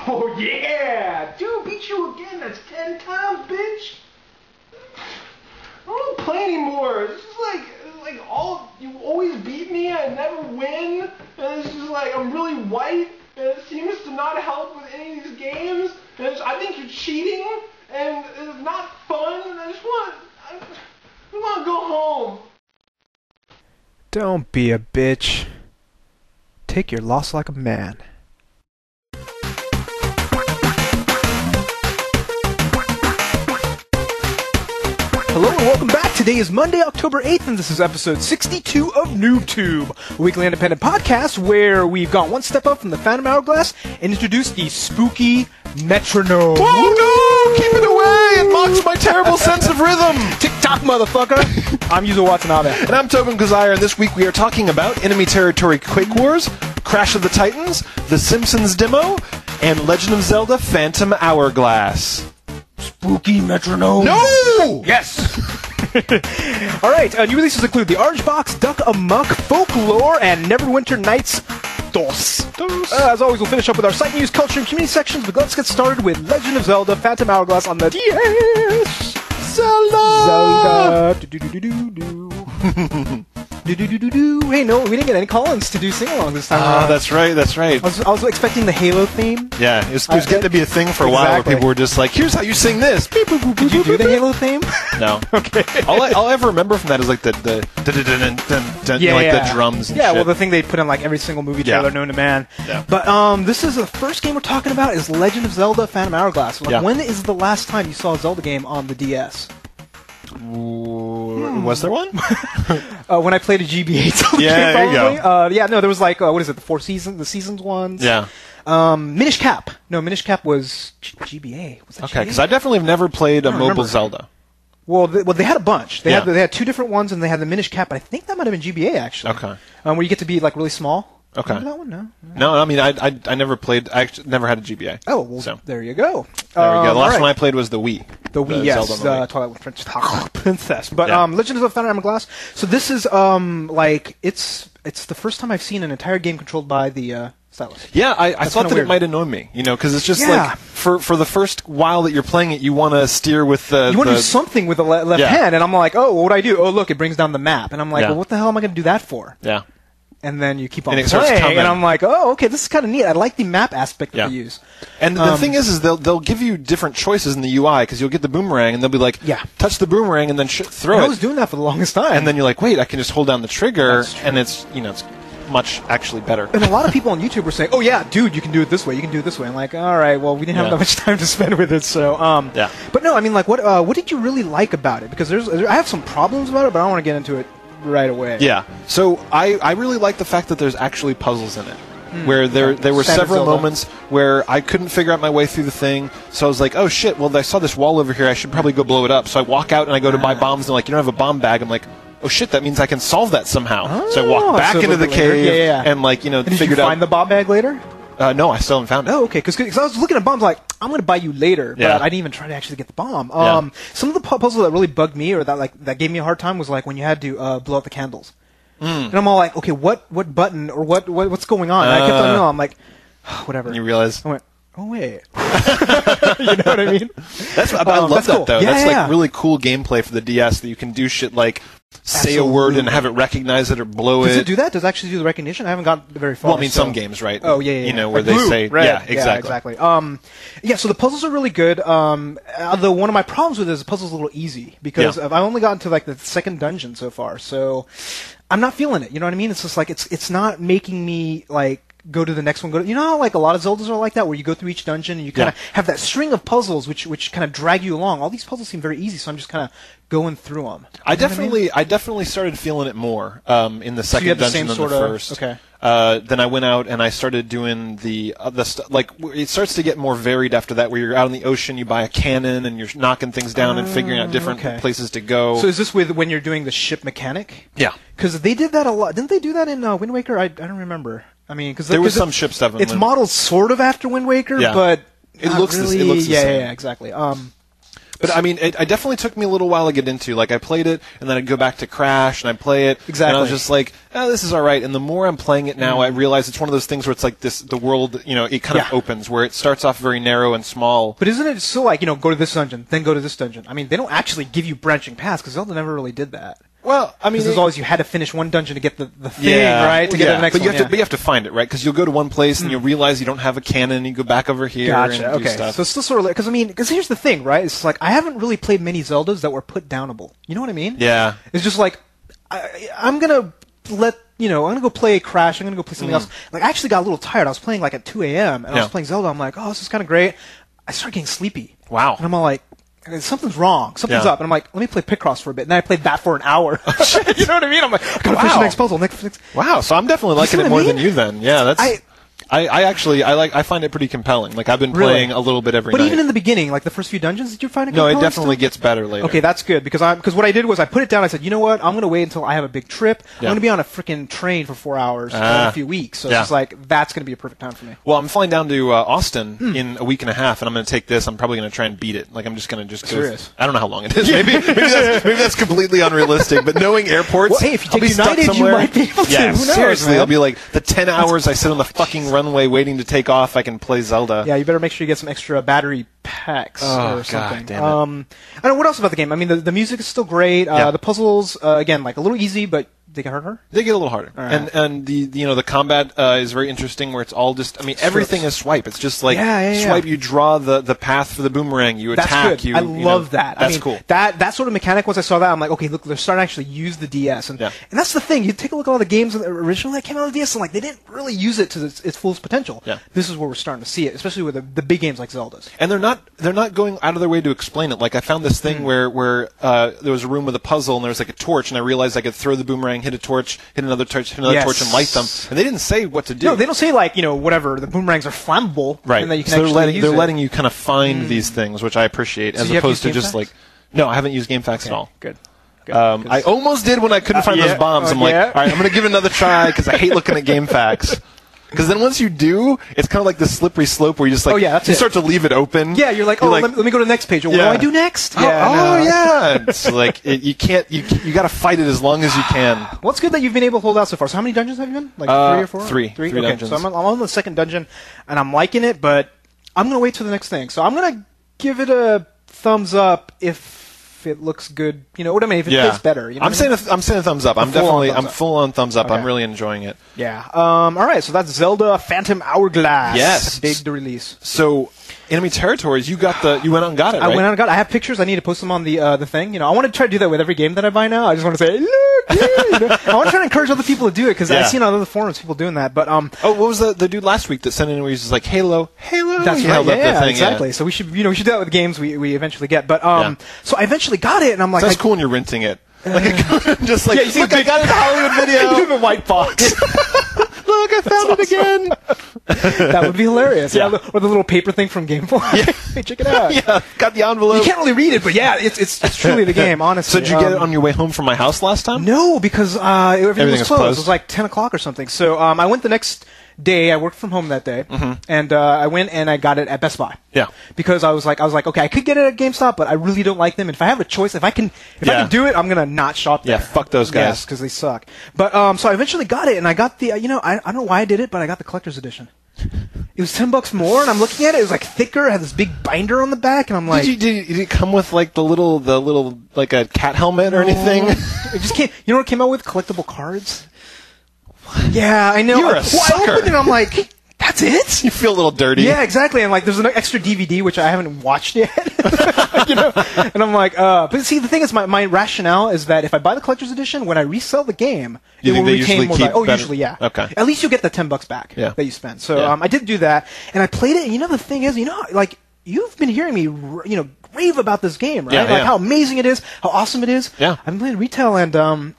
Oh yeah! Dude, beat you again. That's 10 times, bitch. I don't play anymore. This is like you always beat me. I never win. And it's just like I'm really white. And it seems to not help with any of these games. And I think you're cheating. And it's not fun. And I just want to go home. Don't be a bitch. Take your loss like a man. Hello and welcome back. Today is Monday, October 8th, and this is episode 62 of NooBTooB, a weekly independent podcast where we've gone one step up from the Phantom Hourglass and introduced the spooky metronome. Oh no! Keep it away! It mocks my terrible sense of rhythm! Tick-tock, motherfucker! I'm Yuzo Watanabe. And I'm Tobin and and this week we are talking about Enemy Territory Quake Wars, Crash of the Titans, the Simpsons Demo, and Legend of Zelda Phantom Hourglass. Spooky metronome. No! Yes! Alright, new releases include The Orange Box, Duck Amuck, Folklore, and Neverwinter Nights. As always, we'll finish up with our site news, culture, and community sections, but let's get started with Legend of Zelda Phantom Hourglass on the DS! Zelda! Hey, no, we didn't get any call-ins to do sing-along this time around. That's right. I was expecting the Halo theme. Yeah, it was getting to be a thing for a while where people were just like, here's how you sing this. Did you do the Halo theme? No. Okay. All I ever remember from that is like the drums and shit. Yeah, well, the thing they put in like every single movie trailer known to man. Yeah. But this is the first game we're talking about is Legend of Zelda Phantom Hourglass. When is the last time you saw a Zelda game on the DS? Was there one? When I played a GBA Zelda game, there you go. There was like, what is it, the seasons ones? Yeah. Minish Cap. No, Minish Cap was GBA. Was that Okay, GBA? because I definitely have never played a mobile remember. Zelda. Well, they had a bunch. They had two different ones, and they had the Minish Cap, but I think that might have been GBA, actually. Okay. Where you get to be, like, really small. Okay. Remember that one? No. No, I mean, I never played, I actually never had a GBA. Oh, well, so. There you go. There we go. The last right. one I played was the Wii. The Wii, yes. Zelda movie. Twilight Princess. But, Legend of the Phantom Hourglass. So this is, it's the first time I've seen an entire game controlled by the, stylus. Yeah, I thought that it might annoy me, because it's just like, for the first while that you're playing it, you want to steer with the... You want to do something with the left hand, and I'm like, oh, what would I do? Oh, look, it brings down the map. And I'm like, well, what the hell am I going to do that for? Yeah. And then you keep on playing, and I'm like, oh, okay, this is kind of neat. I like the map aspect that they use. And the thing is they'll give you different choices in the UI, because you'll get the boomerang, and they'll be like, touch the boomerang, and then throw it. I was doing that for the longest time. And then you're like, wait, I can just hold down the trigger, and it's much actually better. And a lot of people on YouTube were saying, oh yeah, dude, you can do it this way, you can do it this way. I'm like, all right, well, we didn't have that much time to spend with it, so, But no, I mean, like, what did you really like about it? Because I have some problems about it, but I don't want to get into it right away. Yeah. So I really like the fact that there's actually puzzles in it. Where there were several moments where I couldn't figure out my way through the thing, so I was like, oh shit, well, I saw this wall over here, I should probably go blow it up. So I walk out and I go to buy bombs, and they're like, you don't have a bomb bag. I'm like, oh shit, that means I can solve that somehow. So I walk back into the cave and did you find the bomb bag later? No, I still haven't found it. Oh, okay, because I was looking at bombs like, I'm going to buy you later, but I didn't even try to actually get the bomb. Some of the puzzles that really bugged me, or that gave me a hard time, was like when you had to blow out the candles. And I'm all like, okay, what button, or what's going on? And I kept on knowing, I'm like, whatever. And you realize? I went, oh wait. You know what I mean? I love that, cool. though. That's really cool gameplay for the DS, that you can do shit like say a word and have it recognize it or blow it. Does it do that? Does it actually do the recognition? I haven't gotten very far. Well, I mean, some games, right? Oh, yeah. Where like they blue, say, red. exactly. So the puzzles are really good. Although one of my problems with it is the puzzle's a little easy, because I've only gotten to like the second dungeon so far, so I'm not feeling it. You know what I mean? It's just like, it's not making me like go to the next one. You know how like a lot of Zeldas are like that, where you go through each dungeon and you kind of have that string of puzzles which kind of drag you along. All these puzzles seem very easy, so I'm just kind of going through them. I definitely started feeling it more in the second dungeon than the first. Okay. Then I went out and I started doing the like it starts to get more varied after that, where you're out in the ocean, you buy a cannon and you're knocking things down and figuring out different places to go. So is this when you're doing the ship mechanic? Yeah. Because they did that a lot. Didn't they do that in Wind Waker? I don't remember. I mean, because there was some ship stuff. It's modeled sort of after Wind Waker, but it looks really, the same. Yeah, exactly. But I mean, it definitely took me a little while to get into. Like, I played it, and then I'd go back to Crash, and I'd play it. Exactly. And I was just like, oh, this is all right. And the more I'm playing it now, I realize it's one of those things where it's like the world, it kind of opens, where it starts off very narrow and small. But isn't it still like, go to this dungeon, then go to this dungeon? I mean, they don't actually give you branching paths, because Zelda never really did that. Well, I mean, there's always you had to finish one dungeon to get the thing, right? To get the next but one. But you have to find it, right? Because you'll go to one place and you realize you don't have a cannon, and you go back over here and do stuff. So it's still sort of like, because here's the thing, right? It's like I haven't really played many Zeldas that were put downable. You know what I mean? Yeah. It's just like I'm gonna I'm gonna go play Crash. I'm gonna go play something else. Like I actually got a little tired. I was playing like at 2 a.m. and I was playing Zelda. I'm like, oh, this is kind of great. I started getting sleepy. Wow. And I'm all like, something's wrong. Something's up. And I'm like, let me play Picross for a bit. And then I played that for an hour. You know what I mean? I'm like, I gotta finish the next puzzle. Wow. So I'm definitely liking it more than you then. Yeah, that's... I find it pretty compelling. Like, I've been playing a little bit every night. But even in the beginning, like the first few dungeons, did you find it compelling? No, it definitely gets better later. Okay, that's good, because what I did was I put it down, I said, you know what, I'm going to wait until I have a big trip. I'm going to be on a freaking train for 4 hours in a few weeks, so it's just like, that's going to be a perfect time for me. Well, I'm flying down to Austin in a week and a half, and I'm going to take this. I'm probably going to try and beat it. Like, I'm just going to go... Serious? I don't know how long it is. Maybe that's completely unrealistic, but knowing airports... Well, hey, if you take United, you might be able to. Yeah, Who knows, seriously, man? I'll be like, the 10 hours I sit on the fucking runway waiting to take off, I can play Zelda. Yeah, you better make sure you get some extra battery packs or something. God damn it. I don't know what else about the game. I mean, the music is still great. The puzzles, again, like a little easy, but they get harder. They get a little harder, and the combat is very interesting. Where it's all just, everything is swipe. It's just like swipe. You draw the path for the boomerang. You attack. That's good. I love that. That's cool. That sort of mechanic. Once I saw that, I'm like, okay, look, they're starting to actually use the DS, and that's the thing. You take a look at all the games originally that came out of the DS, and like they didn't really use it to its full potential. Yeah. This is where we're starting to see it, especially with the big games like Zelda's. And they're not going out of their way to explain it. Like I found this thing where there was a room with a puzzle, and there was like a torch, and I realized I could throw the boomerang, hit a torch, hit another torch, and light them. And they didn't say what to do. No, they don't say like, whatever, the boomerangs are flammable. Right. And that you can so they're use letting you kind of find these things, which I appreciate, as opposed to just like... No, I haven't used GameFAQs at all. Good. I almost did when I couldn't find those bombs. I'm like, all right, I'm going to give it another try, because I hate looking at GameFAQs. Because then once you do, it's kind of like the slippery slope where you just like you start to leave it open. Yeah, you're like, let me go to the next page. What do I do next? Yeah, It's like you can't. You got to fight it as long as you can. Well, it's good that you've been able to hold out so far. So how many dungeons have you been? Like 3 or 4? Three Okay, dungeons. so I'm on the second dungeon, and I'm liking it, but I'm gonna wait till the next thing. So I'm gonna give it a thumbs up if it looks good. You know what I mean? If it tastes better. You know I'm saying a thumbs up. I'm full on thumbs up. Okay. I'm really enjoying it. Yeah. All right. So that's Zelda Phantom Hourglass. Yes. Big to release. So, Enemy Territories, you went out and got it, right? I went out and got it. I have pictures. I need to post them on the thing. I want to try to do that with every game that I buy now. I just want to say, look, I want to try to encourage other people to do it, because I've seen on other forums people doing that. But what was the dude last week that sent in where he was just like, Halo? That's right. Yeah, exactly. So we should do that with games we eventually get. But so I eventually got it, and I'm like, that's cool when you're renting it. Just like, look, I got it in a Hollywood video. You have a white box. Look, I found it again. That would be hilarious. Yeah. Or the little paper thing from Gameboy. Hey, check it out. Yeah, got the envelope. You can't really read it, but it's truly the game, honestly. So did you get it on your way home from my house last time? No, because everything was closed. It was like 10 o'clock or something. So I went the next day. I worked from home that day, and I went and I got it at Best Buy. Yeah. Because I was like, okay, I could get it at GameStop, but I really don't like them. And if I have a choice, if I can do it, I'm gonna not shop there. Yeah, fuck those guys. Yes, because they suck. But so I eventually got it, and I got the I don't know why I did it, but I got the collector's edition. It was $10 more, and I'm looking at it. It was like thicker. It had this big binder on the back, and I'm like, did it come with like the little like a cat helmet or anything? It just came. You know what it came out with? Collectible cards. Yeah, I know. You're a sucker. I opened it, and I'm like, that's it? You feel a little dirty. Yeah, exactly. And like, there's an extra DVD which I haven't watched yet. And I'm like, but see, the thing is, my rationale is that if I buy the collector's edition, when I resell the game, it will retain more value. Usually, yeah. Okay. At least you get the $10 back that you spend. So I did do that, and I played it. And the thing is, like you've been hearing me, rave about this game, right? Yeah, like how amazing it is, how awesome it is. Yeah. I've been playing retail, and I'm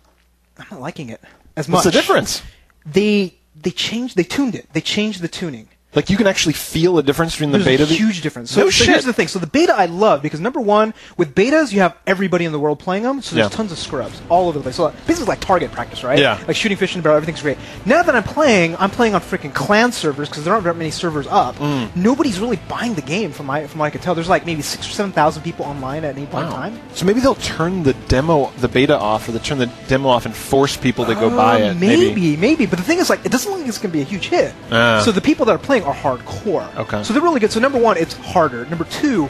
not liking it as much. What's the difference? They tuned it. They changed the tuning. Like, you can actually feel a difference between the beta. There's a huge difference. No So shit. here's the thing. So the beta I love because, number one, with betas, you have everybody in the world playing them, so there's tons of scrubs all over the place. So basically like target practice, right? Yeah. Like shooting fish in the barrel, everything's great. Now that I'm playing on freaking clan servers because there aren't very many servers up. Nobody's really buying the game from what I can tell. There's like maybe 6,000 or 7,000 people online at any point in time. So maybe they'll turn the beta off, or they'll turn the demo off and force people to go buy it. Maybe. But the thing is, like, it doesn't look like it's going to be a huge hit. So the people that are playing are hardcore. Okay. So they're really good. So number one, it's harder. Number two,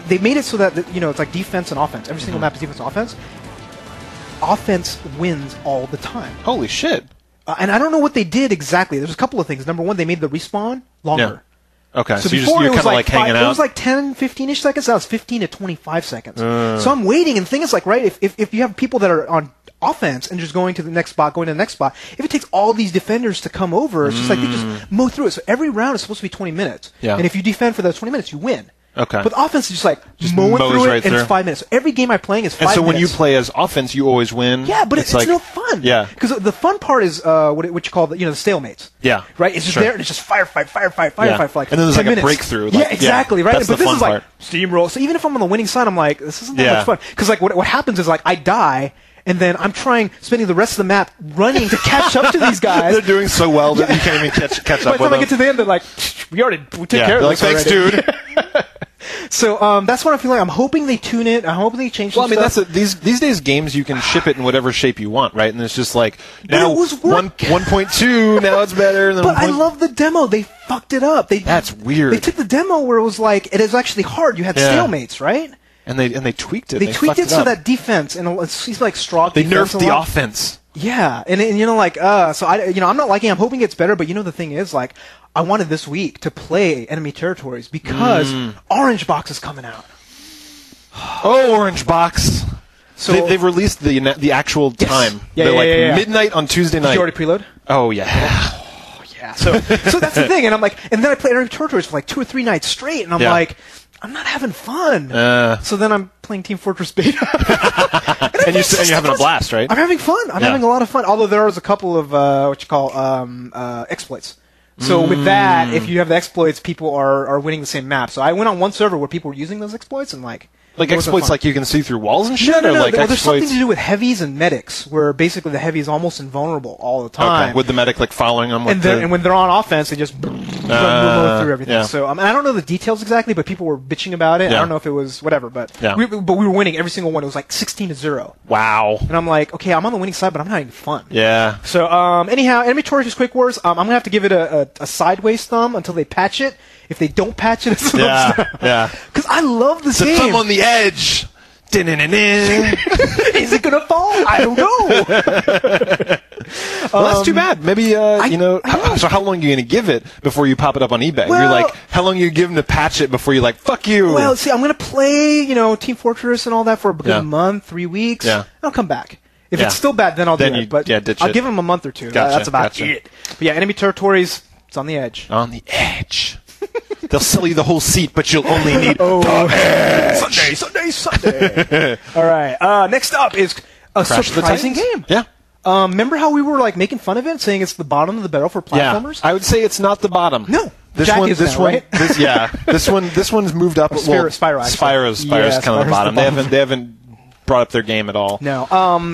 they made it so that it's like defense and offense. Every single map is defense and offense. Offense wins all the time. Holy shit! And I don't know what they did exactly. There's a couple of things. Number one, they made the respawn longer. Yeah. Okay. So you're before kind it was of like hanging out. It was like 10, 15-ish seconds. Now it's 15 to 25 seconds. So I'm waiting, and the thing is, like, right, if you have people that are on offense and just going to the next spot, if it takes all these defenders to come over, it's just like they just mow through it. So every round is supposed to be 20 minutes. Yeah. And if you defend for those 20 minutes, you win. Okay. But offense is just like Just mowing mows through it, right and through. it's 5 minutes. So every game I'm playing is 5 minutes. And so when you play as offense, you always win. Yeah, but it's like, no fun. Yeah. Because the fun part is what you call the stalemates. Yeah. Right? It's just there and it's just firefight for like and then there's 10 like minutes. a breakthrough. Yeah, exactly, right? That's But the this fun is like part. steamroll. So even if I'm on the winning side, I'm like, this isn't that much fun. Because like what happens is like I die, and then I'm spending the rest of the map running to catch up to these guys. They're doing so well that you can't even catch By up the with time them. I get to the end, they're like, we took care of they're this like, thanks, already. dude. So that's what I'm feeling. I'm hoping they tune it. I'm hoping they change. Well, I mean, stuff. these days games you can ship it in whatever shape you want, right? And it's just like now it was 1.2, now it's better. And then But I love the demo. They fucked it up. That's weird. They took the demo where it was like it is actually hard. You had stalemates, right? And they tweaked it. They tweaked it so up. that defense and it seems like straw. They defense nerfed a the lot. offense. Yeah, and like so I'm not liking it. I'm hoping it gets better, but the thing is, like, I wanted this week to play Enemy Territories because Orange Box is coming out. Oh, Orange Box. So They've released the actual time. Yeah, They're yeah. midnight on Tuesday night. Did you already preload? Oh, yeah. Yeah. So that's the thing, and I'm like, and then I played Enemy Territories for like 2 or 3 nights straight, and I'm like, I'm not having fun. So then I'm playing Team Fortress Beta. and you're having a blast, right? I'm having fun. I'm having a lot of fun. Although there was a couple of exploits. So with that, if you have the exploits, people are winning the same map. So I went on one server where people were using those exploits and like exploits like you can see through walls and shit? No. Or like There's something to do with heavies and medics, where basically the heavy is almost invulnerable all the time. Okay, with the medic like following them. And when they're on offense, they just run through everything. Yeah. So I don't know the details exactly, but people were bitching about it. Yeah. I don't know if it was whatever, but we were winning every single one. It was like 16-0. Wow. And I'm like, okay, I'm on the winning side, but I'm not having fun. Yeah. So anyhow, Enemy Territories Quake Wars. I'm gonna have to give it a sideways thumb until they patch it. If they don't patch it, it's yeah. Because I love this game. Thumb on the edge. Is it gonna fall? I don't know. Well, that's too bad. Maybe so how long are you gonna give it before you pop it up on eBay? Well, you're like, how long are you giving to patch it before you're like, fuck you? Well, see, I'm gonna play Team Fortress and all that for a good month, 3 weeks. Yeah. And I'll come back. If it's still bad, then I'll do it. But ditch I'll it. give them a month or two. Gotcha, That's about it. But yeah, Enemy Territories. It's on the edge. On the edge. They'll sell you the whole seat, but you'll only need the edge. Sunday. All right. Next up is a Crash of the surprising Titans? game. Yeah. Remember how we were like making fun of it, saying it's the bottom of the barrel for platformers? Yeah. I would say it's not the bottom. No. This Jack one, is this now, one, right? this one's moved up. Spyro, actually. Spyro's Yeah, kind of the Spyro's bottom. the bottom. They haven't brought up their game at all. No.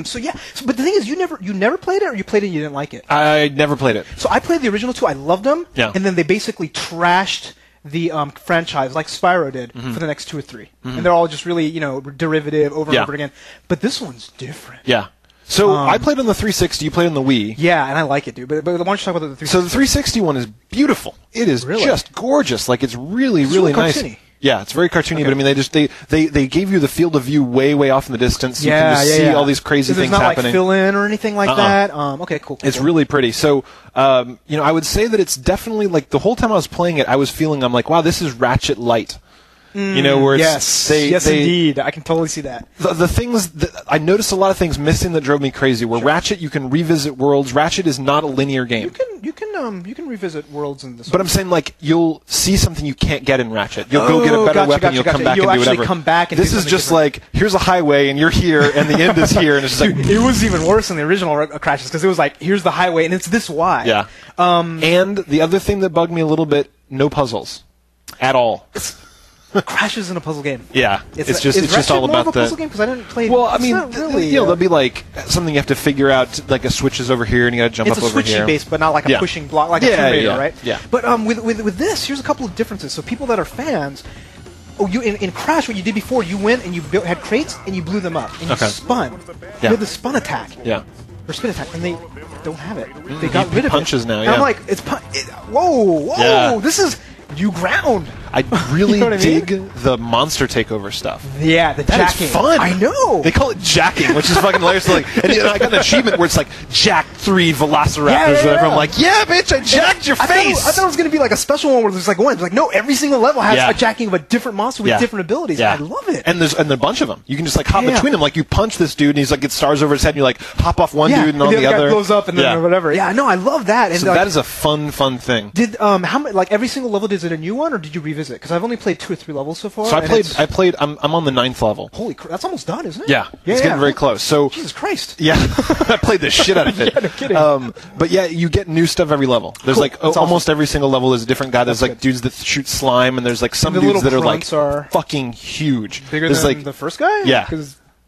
So yeah. But the thing is, you never played it, or you played it and you didn't like it. I never played it. So I played the original 2. I loved them. Yeah. And then they basically trashed the franchise like Spyro did for the next 2 or 3, and they're all just really derivative over and over again. But this one's different. Yeah. So I played on the 360. You played on the Wii. Yeah, and I like it, dude. But why don't you talk about the 360? So the 360 one is beautiful. It is just gorgeous. Like it's really nice. Cartoony. Yeah, it's very cartoony. But I mean, they gave you the field of view way off in the distance. You can just see all these crazy things not happening. Like fill in or anything like that. Okay, cool. It's really pretty. So I would say that it's definitely like the whole time I was playing it, I was feeling I'm like, wow, this is Ratchet light. You know, where yes, indeed, I can totally see that. The things that I noticed a lot of things missing that drove me crazy. Where Ratchet, you can revisit worlds. Ratchet is not a linear game. You can revisit worlds in this. But I'm saying, like, you'll see something you can't get in Ratchet. You'll go get a better weapon. You'll come back and do whatever. Come back and this is just different. like, here's a highway and you're here and the end is here, and it's just like, it was even worse than the original Crashes because it was like, here's the highway and it's this wide. Yeah. And the other thing that bugged me a little bit, no puzzles at all. Crashes in a puzzle game. Yeah, it's just all about the puzzle game because I didn't play. Well, I mean, really, there'll be like something you have to figure out, like a switch is over here and you got to jump up over here. It's a switchy base, but not like a pushing block, like a Tomb Raider, right? Yeah. But with this, here's a couple of differences. So people that are fans. Oh, you in Crash, what you did before, you went and you had crates and you blew them up and you spun. You had the spun attack. Yeah. Or spin attack, and they don't have it. They got rid of it. Punches now. And I'm like, whoa, Yeah. this is new ground. I really You know what I mean? dig the monster takeover stuff. Yeah, the That jacking. is fun. I know. They call it jacking, which is fucking hilarious. Like, and I got an achievement where it's like jack 3 velociraptors. Yeah. Or whatever. I'm like, yeah, bitch, I jacked your face. I thought it was going to be like a special one where there's like one. It's like, no, every single level has a jacking of a different monster with different abilities. Yeah. I love it. And there's a bunch of them. You can just like hop between them. Like you punch this dude and he's like gets stars over his head and you like hop off one dude and on the other. Guy blows up and then or whatever. Yeah, no, I love that. And so that is a fun thing. Did how many, like every single level, is it a new one or did you revisit? Because I've only played 2 or 3 levels so far. So I played. I'm on the 9th level. Holy crap, that's almost done, isn't it? Yeah, it's getting very close. So Jesus Christ. Yeah, I played the shit out of it. Yeah, no kidding. But yeah, you get new stuff every level. There's like almost every single level is a different guy. There's like dudes that shoot slime, and there's like some dudes that are like fucking huge. Bigger than the first guy? Yeah.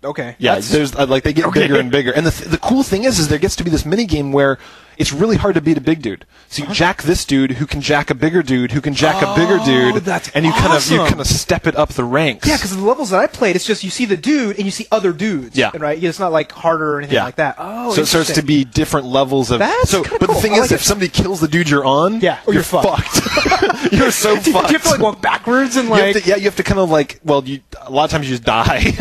Okay. Yeah, there's like they get bigger and bigger. And the cool thing is there gets to be this mini game where it's really hard to beat a big dude. So you jack this dude who can jack a bigger dude who can jack a bigger dude, and you kind of step it up the ranks. Yeah, because the levels that I played, it's just you see the dude and you see other dudes. Yeah, right. It's not like harder or anything like that. Oh, so it starts to be different levels of. That's but cool. the thing is, if somebody kills the dude you're on, you're fucked. You're so fucked. You have to like walk backwards and like. You have to kind of like. Well, a lot of times you just die.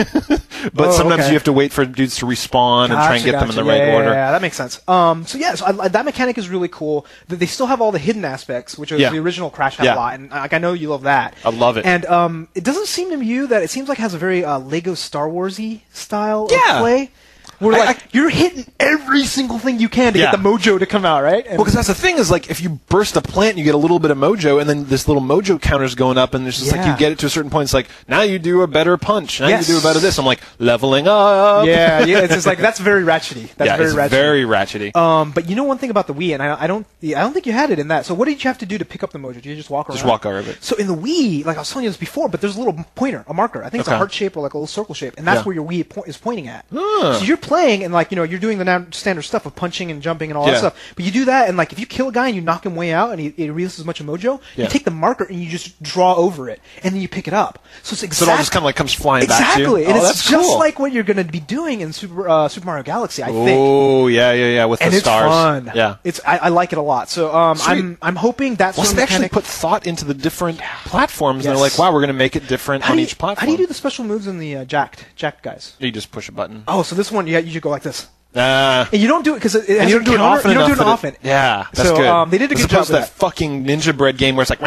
But sometimes you have to wait for dudes to respawn and try and get them in the right order. Yeah, that makes sense. So that mechanic is really cool. They still have all the hidden aspects, which was the original Crash had a lot, and like I know you love that. I love it. And it doesn't seem to you that it seems like it has a very Lego Star Wars-y style of play. Where you're hitting every single thing you can to get the mojo to come out, right? Well, because that's the thing is like if you burst a plant, you get a little bit of mojo, and then this little mojo counter's going up, and it's just like you get it to a certain point. It's like now you do a better punch, now you do a better this. I'm like leveling up. Yeah, it's just like that's very ratchety. That's very ratchety. But you know one thing about the Wii, and I don't think you had it in that. So what did you have to do to pick up the mojo? Did you just walk around? Just walk over it. So in the Wii, like I was telling you this before, but there's a little pointer, a marker. I think it's a heart shape or like a little circle shape, and that's where your Wii is pointing at. So you're playing, and like you're doing the standard stuff of punching and jumping and all that stuff. But you do that, and like if you kill a guy and you knock him way out, and he releases a bunch of mojo, you take the marker and you just draw over it, and then you pick it up. So it's so it all just kind of like comes flying back to you. Exactly, and it's just like what you're going to be doing in Super Mario Galaxy, I think. Oh yeah, with the stars. And it's fun. Yeah, I like it a lot. So I'm hoping that's well, they actually put thought into the different platforms. And they're like, wow, we're going to make it different on each platform. How do you do the special moves in the jacked guys? You just push a button. Oh, so this one, you should go like this. And you don't do it because you don't do it often. You don't do it often. Yeah, that's good. They did a good job with that fucking Ninja Bread game where it's like,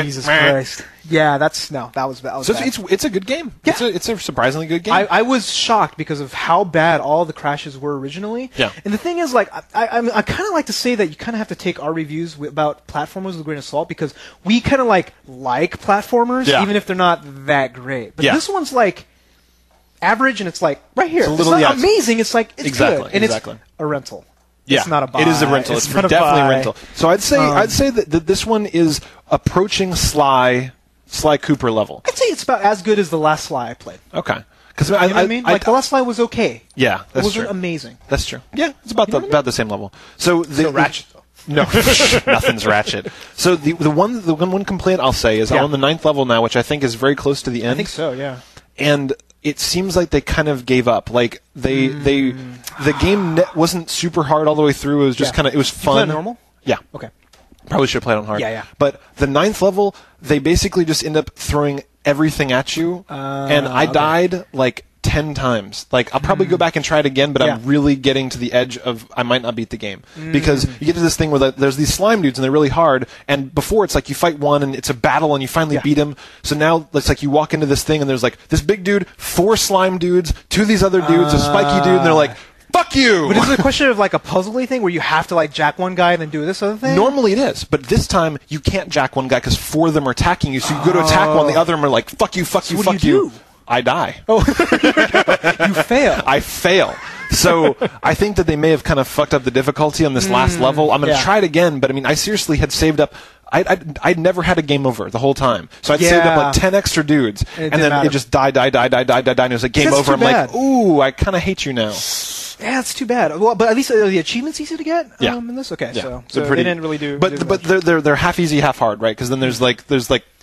Jesus Christ. Yeah, that was so bad. It's a good game. Yeah. It's a surprisingly good game. I was shocked because of how bad all the crashes were originally. Yeah. And the thing is, like, I kind of like to say that you kind of have to take our reviews about platformers with a grain of salt because we kind of like platformers even if they're not that great. But this one's like average, and it's like right here. It's not amazing. It's like it's good, and it's a rental. Yeah, it's not a buy. It is a rental. It's definitely a rental. So I'd say that this one is approaching Sly Cooper level. I'd say it's about as good as the last Sly I played. Okay, because you know what I mean, like the last Sly was okay. Yeah, that's it wasn't true. Amazing. That's true. Yeah, it's about the same level. So Ratchet though. No, nothing's Ratchet. So the one complaint I'll say is I'm on the 9th level now, which I think is very close to the end. I think so. Yeah. And it seems like they kind of gave up. Like the game wasn't super hard all the way through. It was just kind of it was fun. Did you play normal? Yeah. Okay. Probably should have played on hard. Yeah. But the 9th level, they basically just end up throwing everything at you, and I died like 10 times. Like, I'll probably go back and try it again, but I'm really getting to the edge of I might not beat the game. Because you get to this thing where there's these slime dudes and they're really hard, and before it's like you fight one and it's a battle and you finally beat him. So now it's like you walk into this thing and there's like this big dude, 4 slime dudes, 2 of these other dudes, a spiky dude, and they're like, fuck you! But is it a question of like a puzzly thing where you have to like jack one guy and then do this other thing? Normally it is, but this time you can't jack one guy because 4 of them are attacking you, so you go to attack one, the other them are like, fuck you, fuck you, what fuck do you. I die. Oh, you fail. I fail. So I think that they may have kind of fucked up the difficulty on this last level. I'm going to try it again, but I mean, I seriously had saved up. I'd never had a game over the whole time. So I'd saved up like 10 extra dudes, and then it just died, and it was like game over. I'm like, ooh, I kind of hate you now. Yeah, it's too bad. Well, but at least the achievements easy to get. Yeah. In this, okay. Yeah. So pretty, they didn't really do. But they're half easy, half hard, right? Because then there's like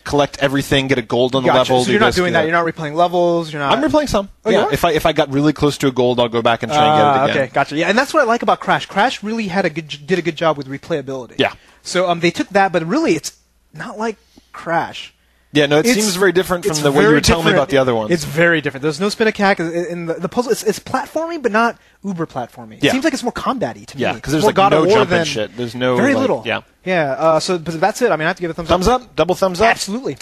collect everything, get a gold on the level. So you're not doing that. You're not replaying levels. You're not. I'm replaying some. Oh, yeah. If I got really close to a gold, I'll go back and try and get it again. Okay, gotcha. Yeah, and that's what I like about Crash. Crash really did a good job with replayability. Yeah. So they took that, but really it's not like Crash. Yeah, no, it seems very different from the way you were telling me about the other ones. It's very different. There's no spin attack in the puzzle. It's platforming, but not uber platforming. Yeah. It seems like it's more combat-y to me. Yeah, because there's like no jump and shit. There's no very little. Yeah. Yeah. So but that's it. I mean, I have to give it a thumbs up. Thumbs up. Double thumbs up. Absolutely.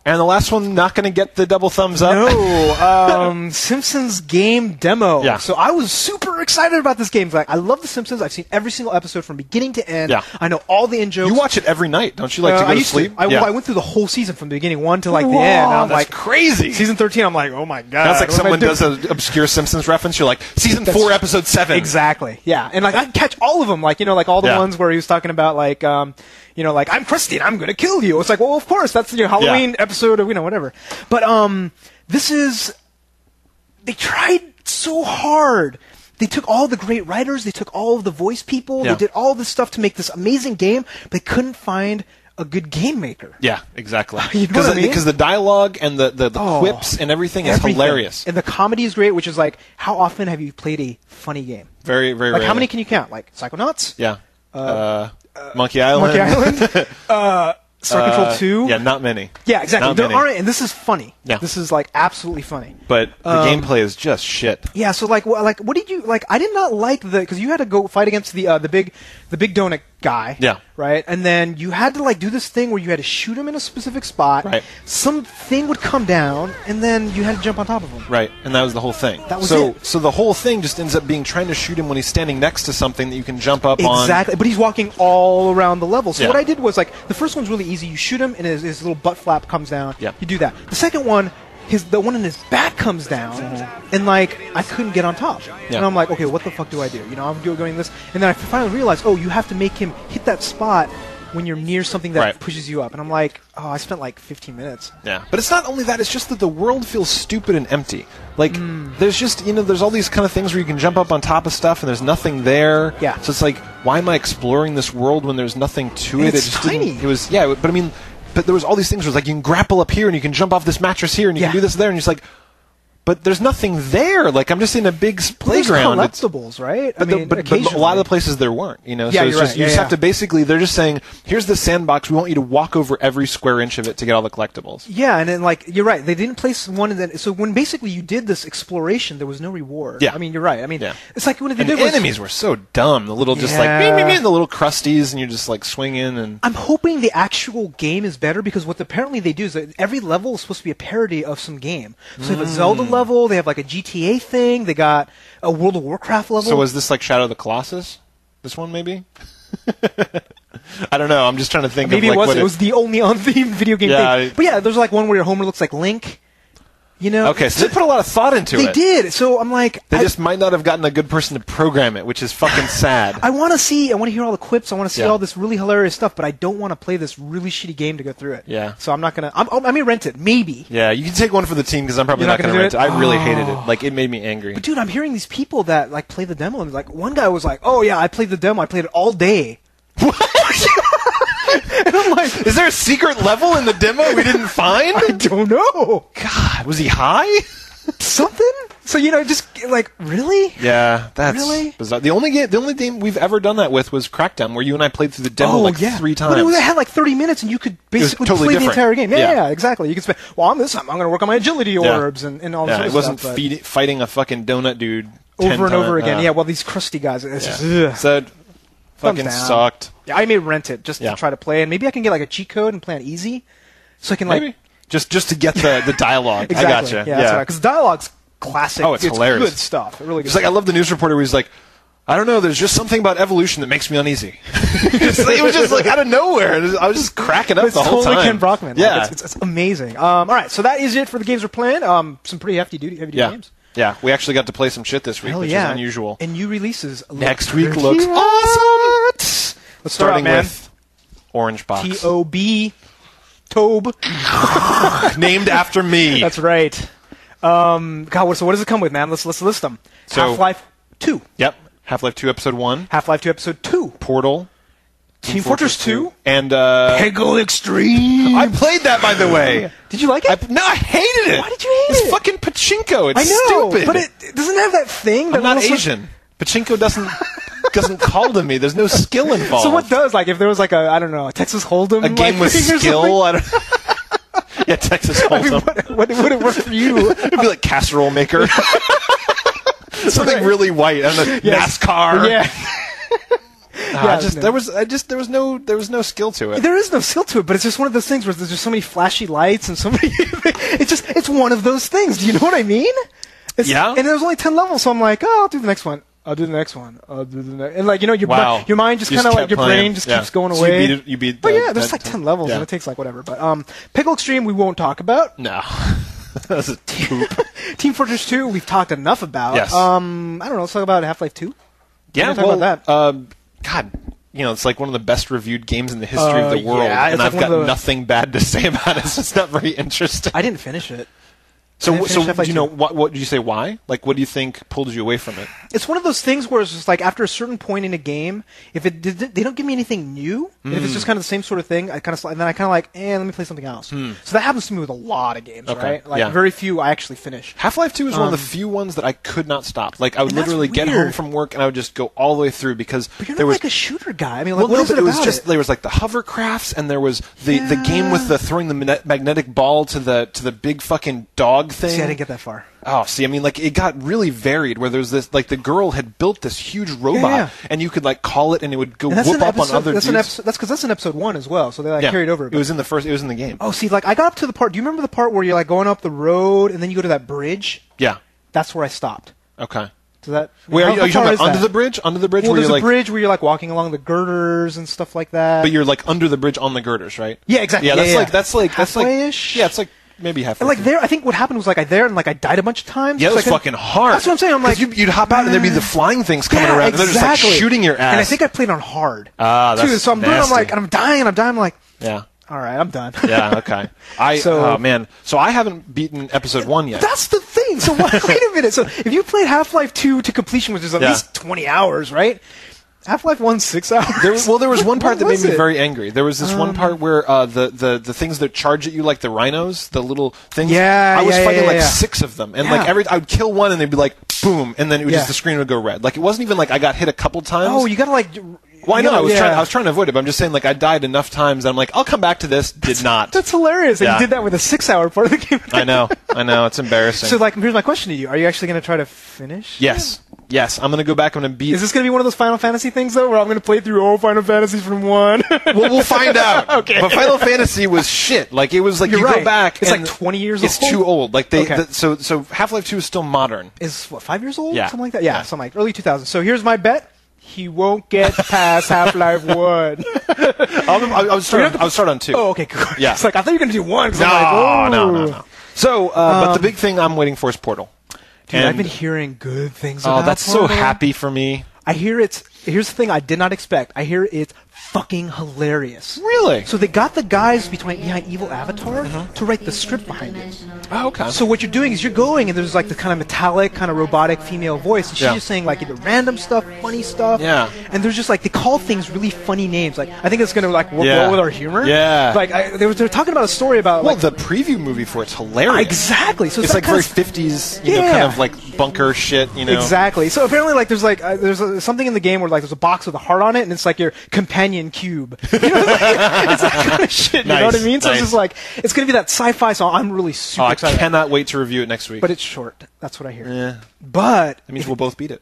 And the last one, not going to get the double thumbs up. No, Simpsons Game Demo. Yeah. So I was super excited about this game. Like, I love The Simpsons. I've seen every single episode from beginning to end. Yeah. I know all the in-jokes. You watch it every night, don't you? Like to go to sleep? I went through the whole season from the beginning one to like the end. And I'm that's like, crazy. Season 13, I'm like, oh my god. That's like someone does an obscure Simpsons reference. You're like, season 4, episode 7. Exactly. Yeah. And like I catch all of them. Like like all the ones where he was talking about like like I'm Krusty and I'm gonna kill you. It's like, well, of course that's Halloween episode of whatever. But this is they tried so hard. They took all the great writers, they took all of the voice people, they did all this stuff to make this amazing game, but they couldn't find a good game maker. Yeah, exactly. You know what I mean? Because the dialogue and the quips and everything is hilarious. And the comedy is great, which is like, how often have you played a funny game? Very, very like, rarely. how many can you count? Like Psychonauts? Yeah. Monkey Island. Monkey Island. Star Control 2? Yeah, not many. Yeah, exactly. Not There many. aren't, and this is funny. Yeah. This is like absolutely funny. But the gameplay is just shit. Yeah, so like what did you like? I did not like because you had to go fight against the big donut guy. Yeah. Right, and then you had to like do this thing where you had to shoot him in a specific spot. Right. Something would come down, and then you had to jump on top of him. Right, and that was the whole thing. That was it. So the whole thing just ends up being trying to shoot him when he's standing next to something that you can jump up on. Exactly, but he's walking all around the level. So Yeah. what I did was like the first one's really easy. You shoot him, and his little butt flap comes down. Yeah. You do that. The second one. The one in his back comes down, and like I couldn't get on top, Yeah. and I'm like, okay, what the fuck do I do? I'm doing this, and then I finally realized, oh, you have to make him hit that spot when you're near something that pushes you up, and I'm like, oh, I spent like 15 minutes. Yeah, but it's not only that; it's just that the world feels stupid and empty. Like there's just there's all these kind of things where you can jump up on top of stuff, and there's nothing there. Yeah. So it's like, why am I exploring this world when there's nothing to it? It's it just tiny. It was but I mean. But there was all these things where it's like you can grapple up here and you can jump off this mattress here and you can do this there and you're just like, but there's nothing there. Like I'm just in a big playground. There's collectibles, right? But, but a lot of the places there weren't. So Yeah, it's you're just right. you just have to basically. They're just saying, here's the sandbox. We want you to walk over every square inch of it to get all the collectibles. Yeah, and then like you're right. They didn't place one, and then so when basically you did this exploration, there was no reward. Yeah. I mean, you're right. I mean, it's like when they And did the enemies were so dumb. The little just like the little crusties, and you're just like swinging. And I'm hoping the actual game is better because what apparently they do is that every level is supposed to be a parody of some game. So they have a Zelda level, they have like a GTA thing, they got a World of Warcraft level. So was this like Shadow of the Colossus? This one maybe? I don't know. I'm just trying to think. Maybe of like it was the only on-theme video game thing. But yeah, there's like one where your Homer looks like Link. Okay, so they put a lot of thought into it. They did. So I'm like, they just might not have gotten a good person to program it, which is fucking sad. I want to hear all the quips. I want to see all this really hilarious stuff, but I don't want to play this really shitty game to go through it. Yeah. So I'm not gonna. I may rent it, maybe. Yeah, you can take one for the team because I'm probably not gonna rent it. I really hated it. Like it made me angry. But dude, I'm hearing these people that like play the demo, and like one guy was like, "Oh yeah, I played the demo. I played it all day." What? And I'm like, is there a secret level in the demo we didn't find? I don't know. God, was he high? Something? So just like really. Yeah, that's really bizarre. The only game we've ever done that with was Crackdown, where you and I played through the demo 3 times. But it had like 30 minutes, and you could basically totally play different. the entire game. Yeah, exactly. You could spend. Well, on this time, I'm going to work on my agility orbs and all this. Yeah, it wasn't fighting a fucking donut dude over and over again. Yeah, well, these crusty guys. So fucking sucked. Yeah, I may rent it just to try to play, and maybe I can get like a cheat code and play on easy, so I can like just to get the dialogue. Exactly. I gotcha. Yeah, that's right. Because dialogue's classic. Oh, it's hilarious. Good stuff. Really good. It's like I love the news reporter where he's like, I don't know, there's just something about evolution that makes me uneasy. It was just like out of nowhere. I was just cracking up the whole time. It's totally Ken Brockman. Yeah. Like, it's amazing. All right, so that is it for the games we're playing. Some pretty heavy duty games. Yeah, we actually got to play some shit this week, which is unusual. And new releases next week looks awesome. Let's start out, man. With Orange Box. T-O-B. Tobe. Named after me. That's right. God, so what does it come with, man? Let's list them. So, Half-Life 2. Yep. Half-Life 2 Episode 1. Half-Life 2 Episode 2. Portal. Team Fortress 2. And Peggle Extreme. I played that, by the way. Did you like it? No, I hated it. Why did you hate it? It's fucking pachinko. It's I know, stupid. But it doesn't have that thing. I'm not Asian. Pachinko doesn't call to me. There's no skill involved. So what does? Like if there was like a Texas Hold'em, a game with skill? I don't. Yeah, Texas Hold'em. Would it work for you? It'd be like Casserole Maker. Something really white. I don't know. Yes. NASCAR. Yeah. There was no skill to it. There is no skill to it, but it's just one of those things where there's just so many flashy lights and so many. It's one of those things. Do you know what I mean? Yeah. And there's only 10 levels, so I'm like, I'll do the next one. I'll do the next one. I'll do the next. And like your mind just kind of like your brain just keeps going away. So you beat but there's like 10 levels, and it takes like whatever. But Peggle Extreme we won't talk about. No. That's a poop. Team Fortress 2 we've talked enough about. Yes. I don't know. Let's talk about Half-Life 2. Yeah. Talk about that. God. It's like one of the best reviewed games in the history of the world, and I've got nothing bad to say about it. So it's not very interesting. I didn't finish it. So do you know what did you say? Why? Like, what do you think pulled you away from it? It's one of those things where it's just like after a certain point in a game, if they don't give me anything new, and if it's just kind of the same sort of thing, I kind of like, let me play something else. So that happens to me with a lot of games, right? Like very few I actually finish. Half-Life 2 is one of the few ones that I could not stop. Like I would literally get home from work and I would just go all the way through because but you're there not was like a shooter guy. I mean, like, what is it was about just it? There was like the hovercrafts and there was the game with the throwing the magnetic ball to the big fucking dog thing. See, I didn't get that far. Oh, see, I mean, like, it got really varied where there was this, like, the girl had built this huge robot, and you could, like, call it, and it would go whoop up on other dudes. That's because that's an episode 1 as well, so they, like, carried over. It was in the game. Oh, see, like, I got up to the part, do you remember the part where you're, like, going up the road, and then you go to that bridge? Yeah. That's where I stopped. Okay. Does that... Wait, are you talking about under the bridge? Under the bridge well, where there's you're, a bridge where you're, like, walking along the girders and stuff like that. But you're, like, under the bridge on the girders, right? Yeah, exactly. Yeah, that's like... Halfway-ish? Yeah, it's like... Maybe halfway. And like there, I think what happened was like I died a bunch of times. Yeah, it was fucking hard. That's what I'm saying. I'm like, you'd hop out and there'd be the flying things coming around, and they're just like shooting your ass. And I think I played on hard. That's too. So I'm doing. I'm like, and I'm dying. I'm like, yeah. All right, I'm done. Yeah. Okay. Oh man. So I haven't beaten episode 1 yet. That's the thing. So wait a minute. So if you played Half-Life 2 to completion, which is at least 20 hours, right? Half-Life 1's 6 hours. There was one part that made me very angry. There was this one part where the things that charge at you, like the rhinos, the little things. Yeah, I was fighting like 6 of them, and like I would kill one, and they'd be like boom, and then it would just the screen would go red. Like it wasn't even like I got hit a couple times. Oh, you gotta like. Well, I know. I was trying to avoid it, but I'm just saying, like, I died enough times that I'm like, I'll come back to this. Did not. That's hilarious. And you did that with a 6-hour part of the game. I know. It's embarrassing. So, like, here's my question to you. Are you actually going to try to finish? Yes. Yes. I'm going to go back. I'm going to beat... Is this going to be one of those Final Fantasy things, though, where I'm going to play through all Final Fantasy from 1? Well, we'll find out. Okay. But Final Fantasy was shit. Like, it was like, go back... It's like 20 years old? It's too old. Like, so Half-Life 2 is still modern. Is, 5 years old? Yeah. Something like that? Yeah, something like early 2000s. So here's my bet. He won't get past Half-Life 1. I would start on 2. Oh, okay, cool. Yeah. It's like, I thought you were going to do 1. No. So, but the big thing I'm waiting for is Portal. Dude, I've been hearing good things about that's Portal. so happy for me. I hear here's the thing I did not expect. I hear it's fucking hilarious. Really? So they got the guys behind Evil Avatar to write the script behind it. Oh, okay. So what you're doing is you're going and there's like the kind of metallic, kind of robotic female voice, and she's just saying like either random stuff, funny stuff. Yeah. And there's just like they call things really funny names. Like I think it's gonna like work well with our humor. Yeah. Like they were talking about a story about the preview movie for it's hilarious. Exactly. So it's like very 50s, you know, kind of like bunker shit, you know. Exactly. So apparently, like, there's something in the game where like there's a box with a heart on it, and it's like your companion cube. You know, it's that kind of shit. You know what I mean? So it's just like it's gonna be that sci-fi. So I'm really super excited. I cannot wait to review it next week. But it's short. That's what I hear. Yeah. But that means we'll both beat it.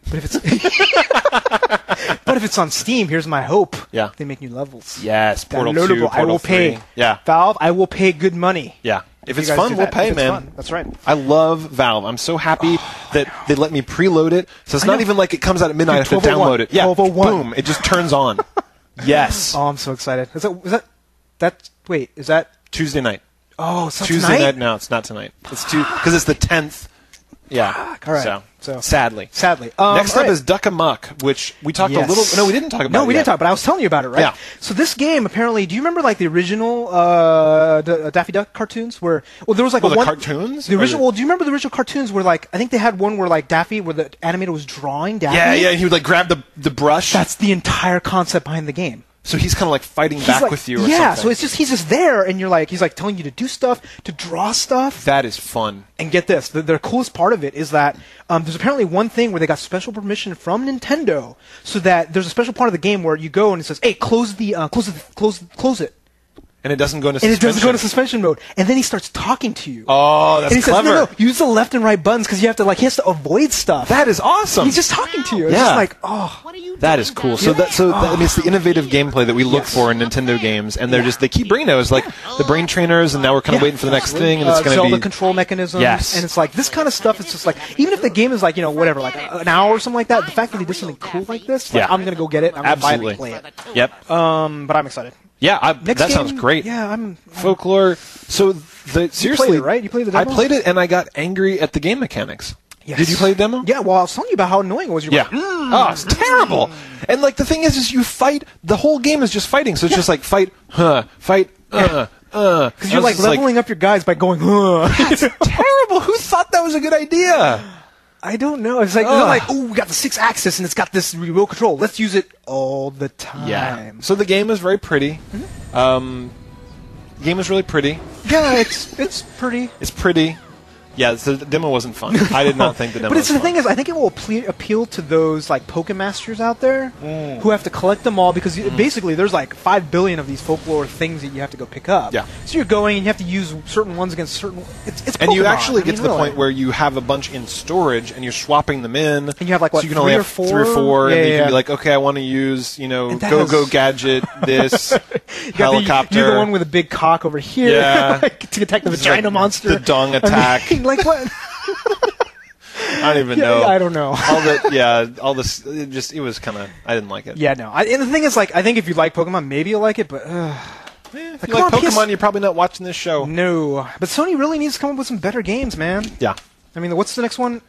But if it's on Steam, here's my hope. Yeah. They make new levels. Yes. Portal 2, Portal I will 3. pay. Yeah. Valve, I will pay good money. Yeah. If it's fun, we'll pay, man. Fun. That's right. I love Valve. I'm so happy that they let me preload it. So it's not even like it comes out at midnight. I have to download it. Yeah. 12:01. Boom. It just turns on. Yes. Oh, I'm so excited. Is that Tuesday night? Oh, it's not Tuesday tonight? night? No, it's not tonight. It's because it's the 10th. Yeah. All right. So sadly. Next up is Duck Amuck, which we talked a little. No, we didn't talk about. No, we didn't talk. But I was telling you about it, right? Yeah. So this game apparently. Do you remember like the original Daffy Duck cartoons? Where there was like the cartoons. The original. Well, do you remember the original cartoons where like I think they had one where like Daffy, where the animator was drawing Daffy. Yeah, and he would like grab the brush. That's the entire concept behind the game. So he's kind of like fighting back with you or something. Yeah, so he's just there, and he's like telling you to do stuff, to draw stuff. That is fun. And get this, the coolest part of it is that there's apparently one thing where they got special permission from Nintendo, so that there's a special part of the game where you go and it says, "Hey, close it." And it doesn't go into suspension. suspension. And it doesn't go into suspension mode. And then he starts talking to you. Oh, that's and he clever. Says, no, use the left and right buttons because he has to avoid stuff. That is awesome. He's just talking to you. It's just like, that is cool. So I mean, it's the innovative gameplay that we look for in Nintendo games, and they keep bringing those, like the brain trainers, and now we're kind of waiting for the next thing, and it's going to be Zelda control mechanisms. Yes. And it's like this kind of stuff. It's just like even if the game is like whatever, like an hour or something like that. The fact that he did something cool like this, like, I'm going to go get it. I'm going to buy it and play it. Yep. But I'm excited. Yeah, that sounds great. Yeah, I'm Folklore. So seriously, you played it, right? You played the demo? I played it, and I got angry at the game mechanics. Yes. Did you play the demo? Yeah. Well, I was telling you about how annoying it was. You're like, Oh, it's terrible. And like the thing is you fight. The whole game is just fighting. So it's just like fight, fight, because you're like leveling up your guys by going, That's terrible. Who thought that was a good idea? I don't know. It's like, we got the 6-axis and it's got this remote control. Let's use it all the time. Yeah. So the game is very pretty. The game is really pretty. Yeah, it's pretty. It's pretty. Yeah, the demo wasn't fun. I did not think the demo was fun. But the thing is, I think it will appeal to those like Pokemasters out there who have to collect them all because basically there's like 5 billion of these folklore things that you have to go pick up. Yeah. So you're going and you have to use certain ones against certain. It's Pokemon. And you actually get to the point where you have a bunch in storage and you're swapping them in. And you have like what, so you can only have 3 or 4, and you can be like, okay, I want to use Go Gadget this helicopter. You're the one with a big cock over here, to attack the vagina monster. The dong attack. I mean, like what? I don't even know. I don't know. All this. It was kind of. I didn't like it. Yeah, no. And the thing is, like, I think if you like Pokemon, maybe you'll like it. But if you like Pokemon, you're probably not watching this show. No, but Sony really needs to come up with some better games, man. Yeah. I mean, what's the next one?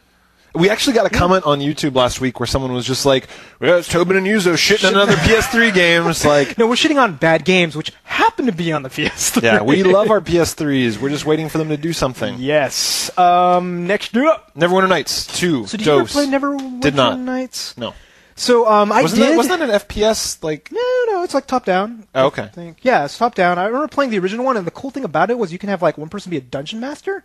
We actually got a comment on YouTube last week where someone was just like, well, it's Tobin and Yuzo shitting on another PS3 game. It's like, no, we're shitting on bad games, which happen to be on the PS3. Yeah, we love our PS3s. We're just waiting for them to do something. Yes. Next up, Neverwinter Nights 2. So did you ever play Neverwinter Nights? No. So wasn't that an FPS like? No, it's like top down. Oh, okay. I think. Yeah, it's top down. I remember playing the original one, and the cool thing about it was you can have like one person be a dungeon master.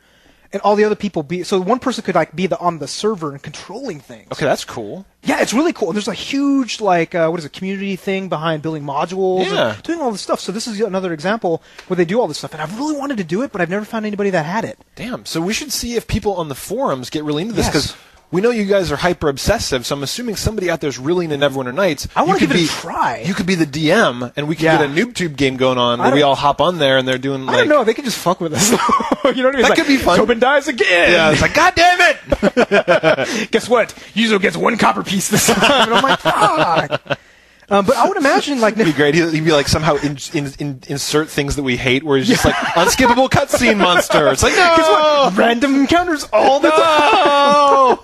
And all the other people so one person could like be on the server and controlling things. Okay, that's cool. Yeah, it's really cool. There's a huge community thing behind building modules and doing all this stuff. So this is another example where they do all this stuff. And I've really wanted to do it, but I've never found anybody that had it. Damn. So we should see if people on the forums get really into this because we know you guys are hyper obsessive. So I'm assuming somebody out there is really into Neverwinter Nights. I want to give it a try. You could be the DM, and we could get a NooBTooB game going on where we all hop on there and they're doing like. I don't know. They could just fuck with us. You know what I mean? That could be fun. Tobin dies again. Yeah, it's like, God damn it! Guess what? Yuzo gets 1 copper piece this time. And I'm like, fuck. But I would imagine like it'd be great. He'd be like somehow insert things that we hate, where he's just like unskippable cutscene monster. It's like no, guess what? Random encounters all the time.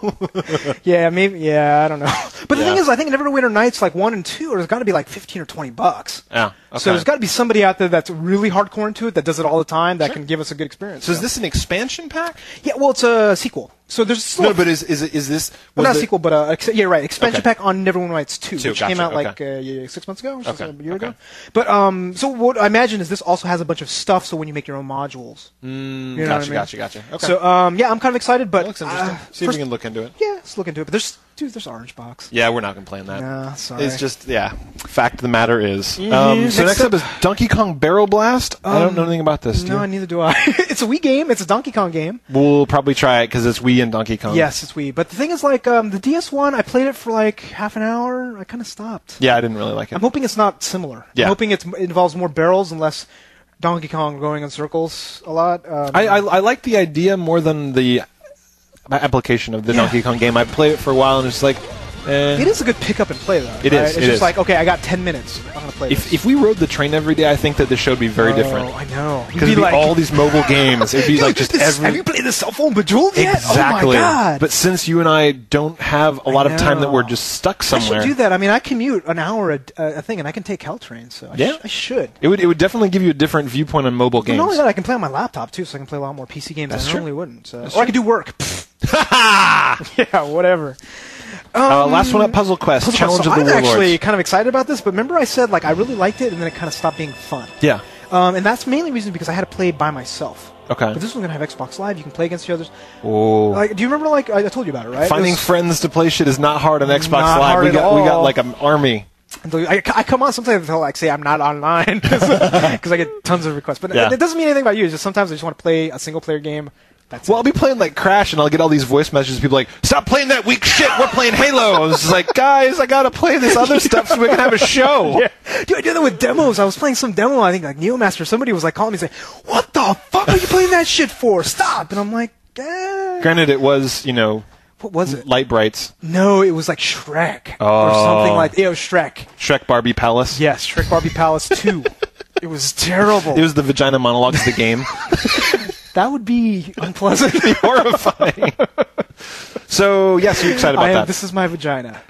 Yeah, maybe. Yeah, I don't know. But the thing is, I think Neverwinter Nights, like 1 and 2, there's got to be like $15 or $20. Yeah. Okay. So there's got to be somebody out there that's really hardcore into it, that does it all the time, that can give us a good experience. So is this an expansion pack? Yeah, well, it's a sequel. So there's still but is this? Well, not a sequel, but yeah, right. Expansion pack on Neverwinter Nights 2, which gotcha, came out like 6 months ago, or a year ago. But so what I imagine is this also has a bunch of stuff. So when you make your own modules, you know what I mean? Gotcha. Okay. So yeah, I'm kind of excited, but that looks interesting. See if we can look into it. Yeah, let's look into it. But there's Orange Box. Yeah, we're not gonna play that. Nah, sorry. It's just fact of the matter is. So next up is Donkey Kong Barrel Blast. I don't know anything about this. No, neither do I. It's a Wii game. It's a Donkey Kong game. We'll probably try it because it's Wii and Donkey Kong. Yes, it's Wii. But the thing is, like, the DS one, I played it for like half an hour. I kind of stopped. Yeah, I didn't really like it. I'm hoping it's not similar. Yeah. I'm hoping it involves more barrels and less Donkey Kong going in circles a lot. I like the idea more than the application of the Donkey Kong game. I played it for a while and it's like, It is a good pick up and play, though. It is. It's just like, okay, I got 10 minutes. I'm going to play this. If we rode the train every day, I think that the show would be very different. I know. Because it'd be like, all these mobile games. It'd be like just Have you played the cell phone Bejeweled yet? Exactly. Oh, my God. But since you and I don't have a lot of time that we're just stuck somewhere. I should do that. I mean, I commute an hour a thing, and I can take Caltrain, so I should. It would definitely give you a different viewpoint on mobile games. Not only that, I can play on my laptop, too, so I can play a lot more PC games than I normally wouldn't. So. Or I could do work. Yeah, whatever. Last one up, Puzzle Quest, Challenge of the Warlords. I'm actually kind of excited about this, but remember I said like I really liked it, and then it kind of stopped being fun. Yeah. And that's mainly reason because I had to play by myself. Okay. But this one's gonna have Xbox Live. You can play against the others. Oh. Like, do you remember? Like I told you about it, right? Finding friends to play shit is not hard on Xbox not Live. hard We at all. got like an army. I come on sometimes to like say I'm not online because I get tons of requests. But it doesn't mean anything about you. It's just sometimes I just want to play a single player game. I'll be playing like Crash, and I'll get all these voice messages. People like, "Stop playing that weak shit. We're playing Halo." I was just like, "Guys, I gotta play this other stuff so we can have a show." Yeah. Dude, I did that with demos. I was playing some demo. I think like Neomaster. Somebody was like calling me saying, "What the fuck are you playing that shit for? Stop!" And I'm like, Granted, it was what was it? Light Brights. No, it was like Shrek or something like. It was Shrek. Shrek Barbie Palace. Yes, Shrek Barbie Palace 2. It was terrible. It was the vagina monologues of the game. That would be unpleasant. Horrifying. So, yes, you're excited about that. This is my vagina.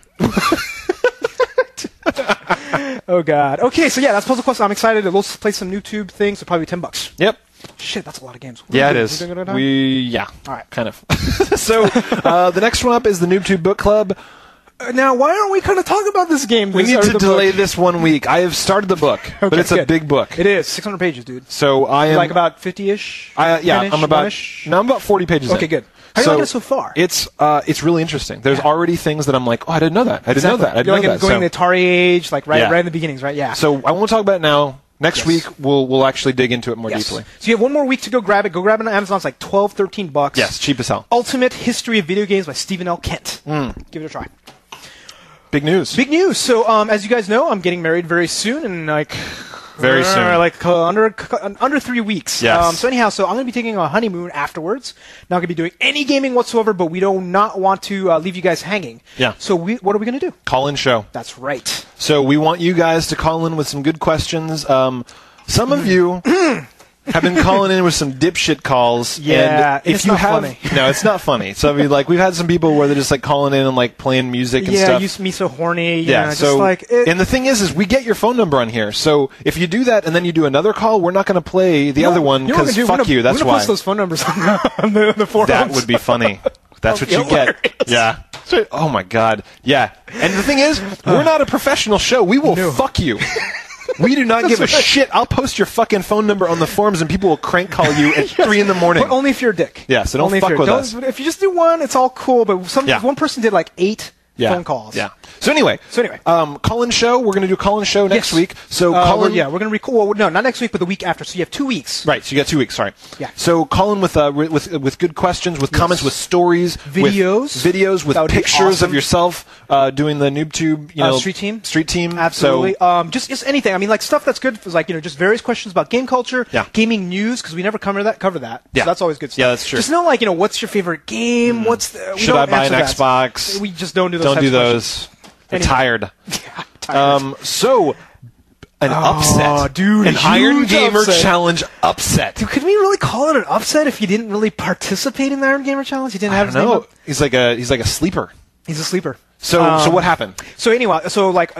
Oh, God. Okay, so yeah, that's Puzzle Quest. I'm excited. We'll play some NooBTooB things. So probably $10. Yep. Shit, that's a lot of games. Yeah, it is. All right. Kind of. So, the next one up is the NooBTooB Book Club. Now, why aren't we kind of talking about this game? We need to delay this 1 week. I have started the book, but it's a big book. It is 600 pages, dude. So I am like about 50-ish. I'm about 40 pages. Okay, good. How do you like it so far? It's really interesting. There's already things that I'm like, oh, I didn't know that. I didn't know that. You're like going the Atari age, like right in the beginnings, right? Yeah. So I won't talk about it now. Next week, we'll actually dig into it more deeply. So you have 1 more week to go grab it. Go grab it on Amazon. It's like $12, $13. Yes, cheap as hell. Ultimate History of Video Games by Stephen L. Kent. Give it a try. Big news. Big news. So, as you guys know, I'm getting married very soon, and very soon, like under 3 weeks. Yes. So anyhow, I'm going to be taking a honeymoon afterwards. Not going to be doing any gaming whatsoever, but we do not want to leave you guys hanging. Yeah. So what are we going to do? Call-in show. That's right. So we want you guys to call in with some good questions. Some of you have been calling in with some dipshit calls. Yeah, and if you have, funny. No, it's not funny. So I mean, like we've had some people where they're just like calling in and like playing music and stuff. Yeah, used to be so horny. Yeah, so and the thing is we get your phone number on here. So if you do that and then you do another call, we're not going to play the other one because fuck you. That's why. We're going to post those phone numbers on the forums. That would be funny. That's what you get. Yeah. Oh my God. Yeah. And the thing is, we're not a professional show. We will fuck you. We do not give a shit. I'll post your fucking phone number on the forums and people will crank call you at 3 in the morning. But only if you're a dick. Yeah, so don't fuck with us. If you just do one, it's all cool. But one person did like 8 phone calls. Yeah. So anyway, call-in show. We're going to do a call-in show next week. So call in. Yeah, we're going to record. Well, no, not next week, but the week after. So you have 2 weeks. Right. So you got 2 weeks. Sorry. Yeah. So call in with good questions, with comments, with stories, videos, with pictures of yourself doing the NooBTooB, street team. Absolutely. So, just anything. I mean, like stuff that's good. Like just various questions about game culture, gaming news, because we never cover that. Yeah. So that's always good stuff. Yeah, that's true. Just know what's your favorite game? Should I buy an Xbox? We just don't do those. Don't do those. I'm tired. Yeah, tired. So, an upset. Dude, an Iron Gamer Challenge upset. Dude, could we really call it an upset if you didn't really participate in the Iron Gamer Challenge? You didn't have his name up? He's like a sleeper. He's a sleeper. So what happened? So anyway,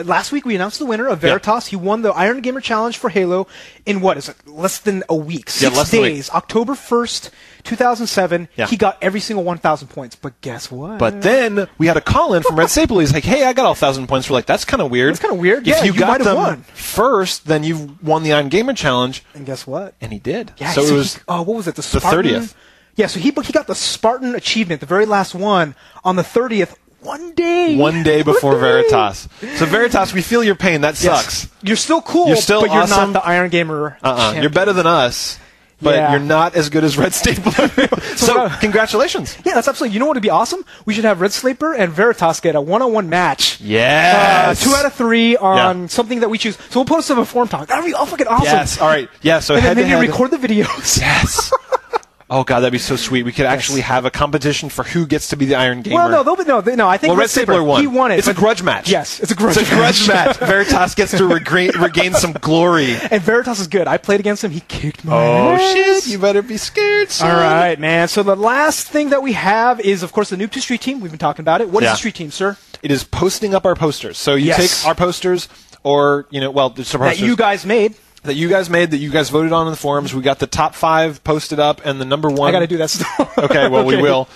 last week we announced the winner of Veritas. He won the Iron Gamer Challenge for Halo in less than a week, 6 days, October 1st, 2007. Yeah. He got every single 1,000 points. But guess what? But then we had a call in from Red Staple. He's like, "Hey, I got all 1,000 points." We're like, "That's kind of weird." That's kind of weird. If you got them won first, then you've won the Iron Gamer Challenge. And guess what? And he did. Yeah. So it was. What was it? The 30th. Yeah. So he got the Spartan achievement, the very last one, on the 30th. One day before Veritas. So Veritas, we feel your pain. That sucks. Yes. You're still cool, but you're awesome. not the Iron Gamer champion. You're better than us, but you're not as good as Red Stapler. So congratulations. Yeah, that's absolutely. You know what would be awesome? We should have Red Stapler and Veritas get a 1-on-1 match. Yes. 2 out of 3 on something that we choose. So we'll post up a forum talk. That'd be all fucking awesome. Yes. All right. Yeah. So and head then maybe to head. record the videos. Yes. Oh god, that'd be so sweet. We could actually have a competition for who gets to be the Iron Gamer. Well, no. I think Red Stapler won. He won it. It's a grudge match. Yes, it's a grudge match. Veritas gets to regain some glory. And Veritas is good. I played against him. He kicked my ass. Oh shit! You better be scared, son. All right, man. So the last thing that we have is, of course, the NooBTooB Street Team. We've been talking about it. What is the Street Team, sir? It is posting up our posters. So you take our posters, or there's some posters that you guys made. That you guys voted on in the forums. We got the top 5 posted up, and the number 1. I got to do that still. Okay, well, we will.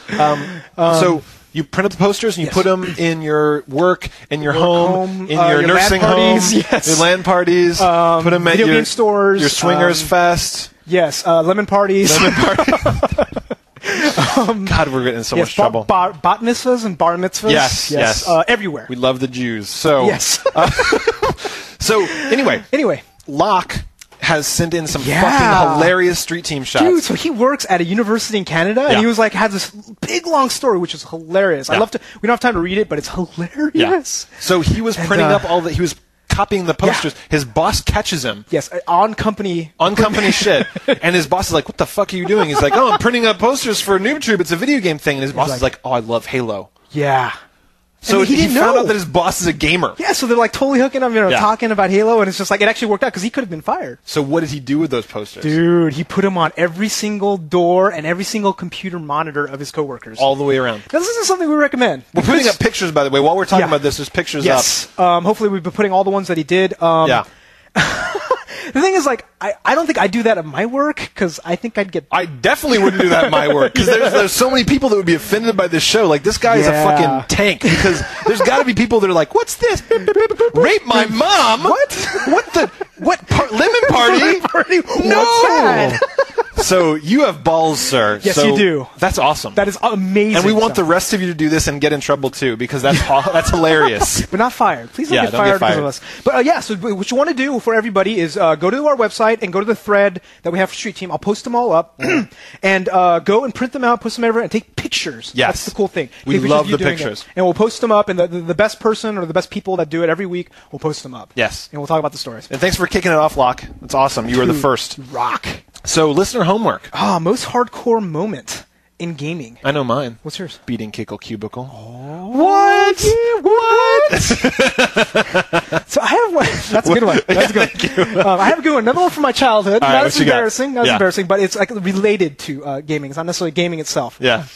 So you print up the posters, and you put them in your work, in your home, in your nursing home, your LAN parties, put them at video game stores, your swingers fest. Yes, lemon parties. God, we're getting in so much trouble. Bat mitzvahs and bar mitzvahs. Yes. Everywhere. We love the Jews. So yes. So anyway. Locke has sent in some fucking hilarious Street Team shots. Dude, so he works at a university in Canada, and he was had this big long story, which is hilarious. I love to. We don't have time to read it, but it's hilarious. Yeah. So he was printing up all the. He was copying the posters. His boss catches him. Yes, on company shit. And his boss is like, "What the fuck are you doing?" He's like, "Oh, I'm printing up posters for NooBTooB. It's a video game thing." And his boss is like, "Oh, I love Halo." Yeah. So he found out that his boss is a gamer. Yeah, so they're totally hooking up, talking about Halo, and it's just it actually worked out because he could have been fired. So what did he do with those posters? Dude, he put them on every single door and every single computer monitor of his coworkers. All the way around. Now, this isn't something we recommend. We're putting up pictures, by the way. While we're talking about this, there's pictures up. Yes. Hopefully we've been putting all the ones that he did. The thing is, I don't think I'd do that at my work, because I think I'd get... I definitely wouldn't do that at my work, because there's so many people that would be offended by this show. Like, this guy is a fucking tank, because there's got to be people that are like, "What's this? Rape my mom? What? Lemon party? Lemon party? No! What's that?" So you have balls, sir. Yes, you do. That's awesome. That is amazing. And we want the rest of you to do this and get in trouble, too, because that's hilarious. But not fired. Please don't get fired because of us. But so what you want to do for everybody is go to our website and go to the thread that we have for Street Team. I'll post them all up. And go and print them out, post them everywhere, and take pictures. Yes. That's the cool thing. We love the pictures. And we'll post them up, and the best person or the best people that do it every week, we'll post them up. Yes. And we'll talk about the stories. And thanks for kicking it off, Locke. That's awesome. You were the first. Rock. So, listener homework. Most hardcore moment in gaming. I know mine. What's yours? Beating Kickle Cubicle. Oh, what? What? So I have one. That's a good one. That's a good one. I have a good one. Another one from my childhood. All right, Not as embarrassing. Not as embarrassing, but it's related to gaming. It's not necessarily gaming itself. Yeah.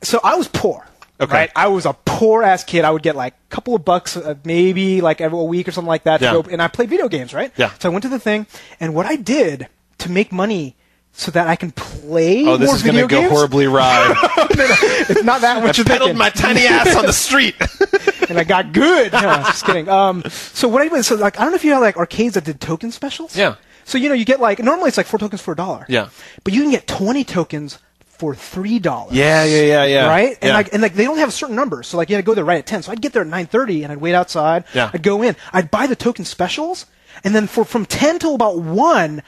So I was poor. Okay. Right? I was a poor ass kid. I would get a couple of bucks, maybe every week or something like that. And I played video games, right? Yeah. So I went to the thing, and what I did to make money so that I can play more video games. Oh, this is going to go horribly awry. No, it's not that what you're thinking. I pedaled my tiny ass on the street. And I got good. No, just kidding. So what I did, I don't know if you have arcades that did token specials. Yeah. So you get normally it's 4 tokens for $1. Yeah. But you can get 20 tokens for $3. Yeah. Right? And they don't have a certain number. So you had to go there right at 10. So I'd get there at 9:30 and I'd wait outside. Yeah. I'd go in. I'd buy the token specials, and then from 10 till about 1,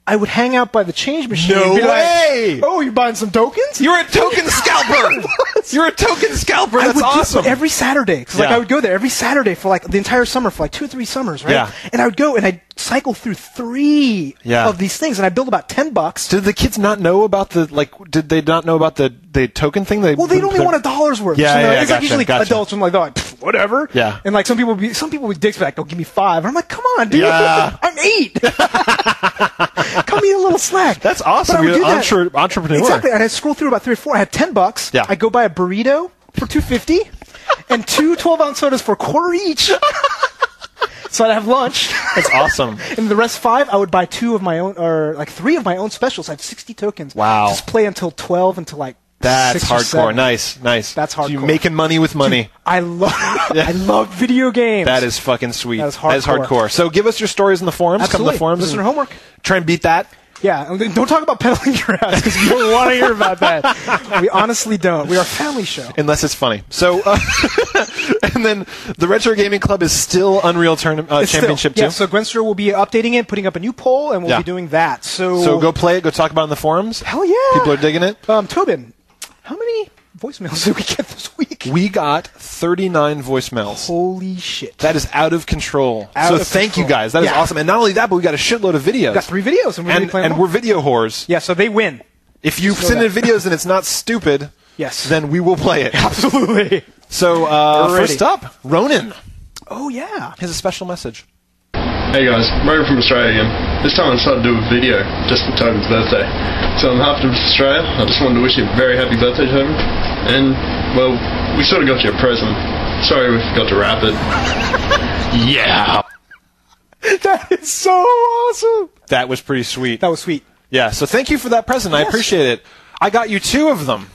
I would hang out by the change machine. No and be way! Oh, you buying some tokens? You're a token scalper! You're a token scalper. That's awesome. Every Saturday. Because I would go there every Saturday for the entire summer, for 2 or 3 summers, right? Yeah. And I would go and I'd cycle through 3 of these things, and I'd build about $10. Did the kids not know about did they not know about the token thing? Well, they'd only want $1 worth. Yeah, it's usually adults. I'm whatever. Yeah. And some people would dicks back, "Oh, give me 5." And I'm like, "Come on, dude. Yeah. I'm 8. Come eat a little slack." That's awesome. You're an entrepreneur. Exactly. And I'd scroll through about 3 or 4. I had $10. Yeah. I'd go buy a burrito for $2.50. and 2 12-ounce sodas for $1 each. So I'd have lunch. That's awesome. And the rest 5, I would buy 2 of my own, or like 3 of my own specials. I have 60 tokens. Wow. Just play until 12, until like That's 6 or hardcore. 7. Nice. That's hardcore. So you're making money with money. Dude, I love video games. That is fucking sweet. That is hardcore. So give us your stories in the forums. Absolutely. Come to the forums. Listener homework. Try and beat that. Yeah, and don't talk about pedaling your ass because we don't want to hear about that. We honestly don't. We are a family show. Unless it's funny. So, and then the Retro Gaming Club is still Unreal Championship 2. Yeah, so Gwenster will be updating it, putting up a new poll, and we'll be doing that. So go play it, go talk about it in the forums. Hell yeah. People are digging it. Tobin, how many voicemails did we get this week? We got 39 voicemails. Holy shit. That is out of control. Thank you guys. That is awesome. And not only that, but we got a shitload of videos. We got 3 videos, and we're going to be playing and we're video whores. Yeah, so they win. If you send in videos and it's not stupid, then we will play it. Absolutely. So, first up, Ronan. Oh, yeah. Here's a special message. Hey guys, Ronan from Australia again. This time I decided to do a video just for Tobin's birthday. So on behalf of Australia, I just wanted to wish you a very happy birthday, Tobin. And, well, we sort of got you a present. Sorry we forgot to wrap it. Yeah! That is so awesome! That was pretty sweet. That was sweet. Yeah, so thank you for that present. Yes. I appreciate it. I got you 2 of them.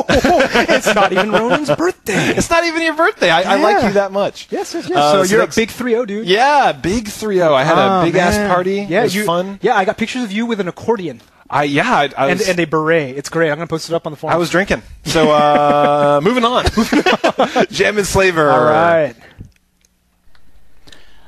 It's not even Ronan's birthday. It's not even your birthday. I like you that much. Yes. So you're a big 3-0, dude. Yeah, big 3-0. I had a big-ass party. Yeah, it was fun. Yeah, I got pictures of you with an accordion. I was, and a beret. It's great. I'm going to post it up on the forum. I was drinking. So, moving on. Jam and Slaver. All right.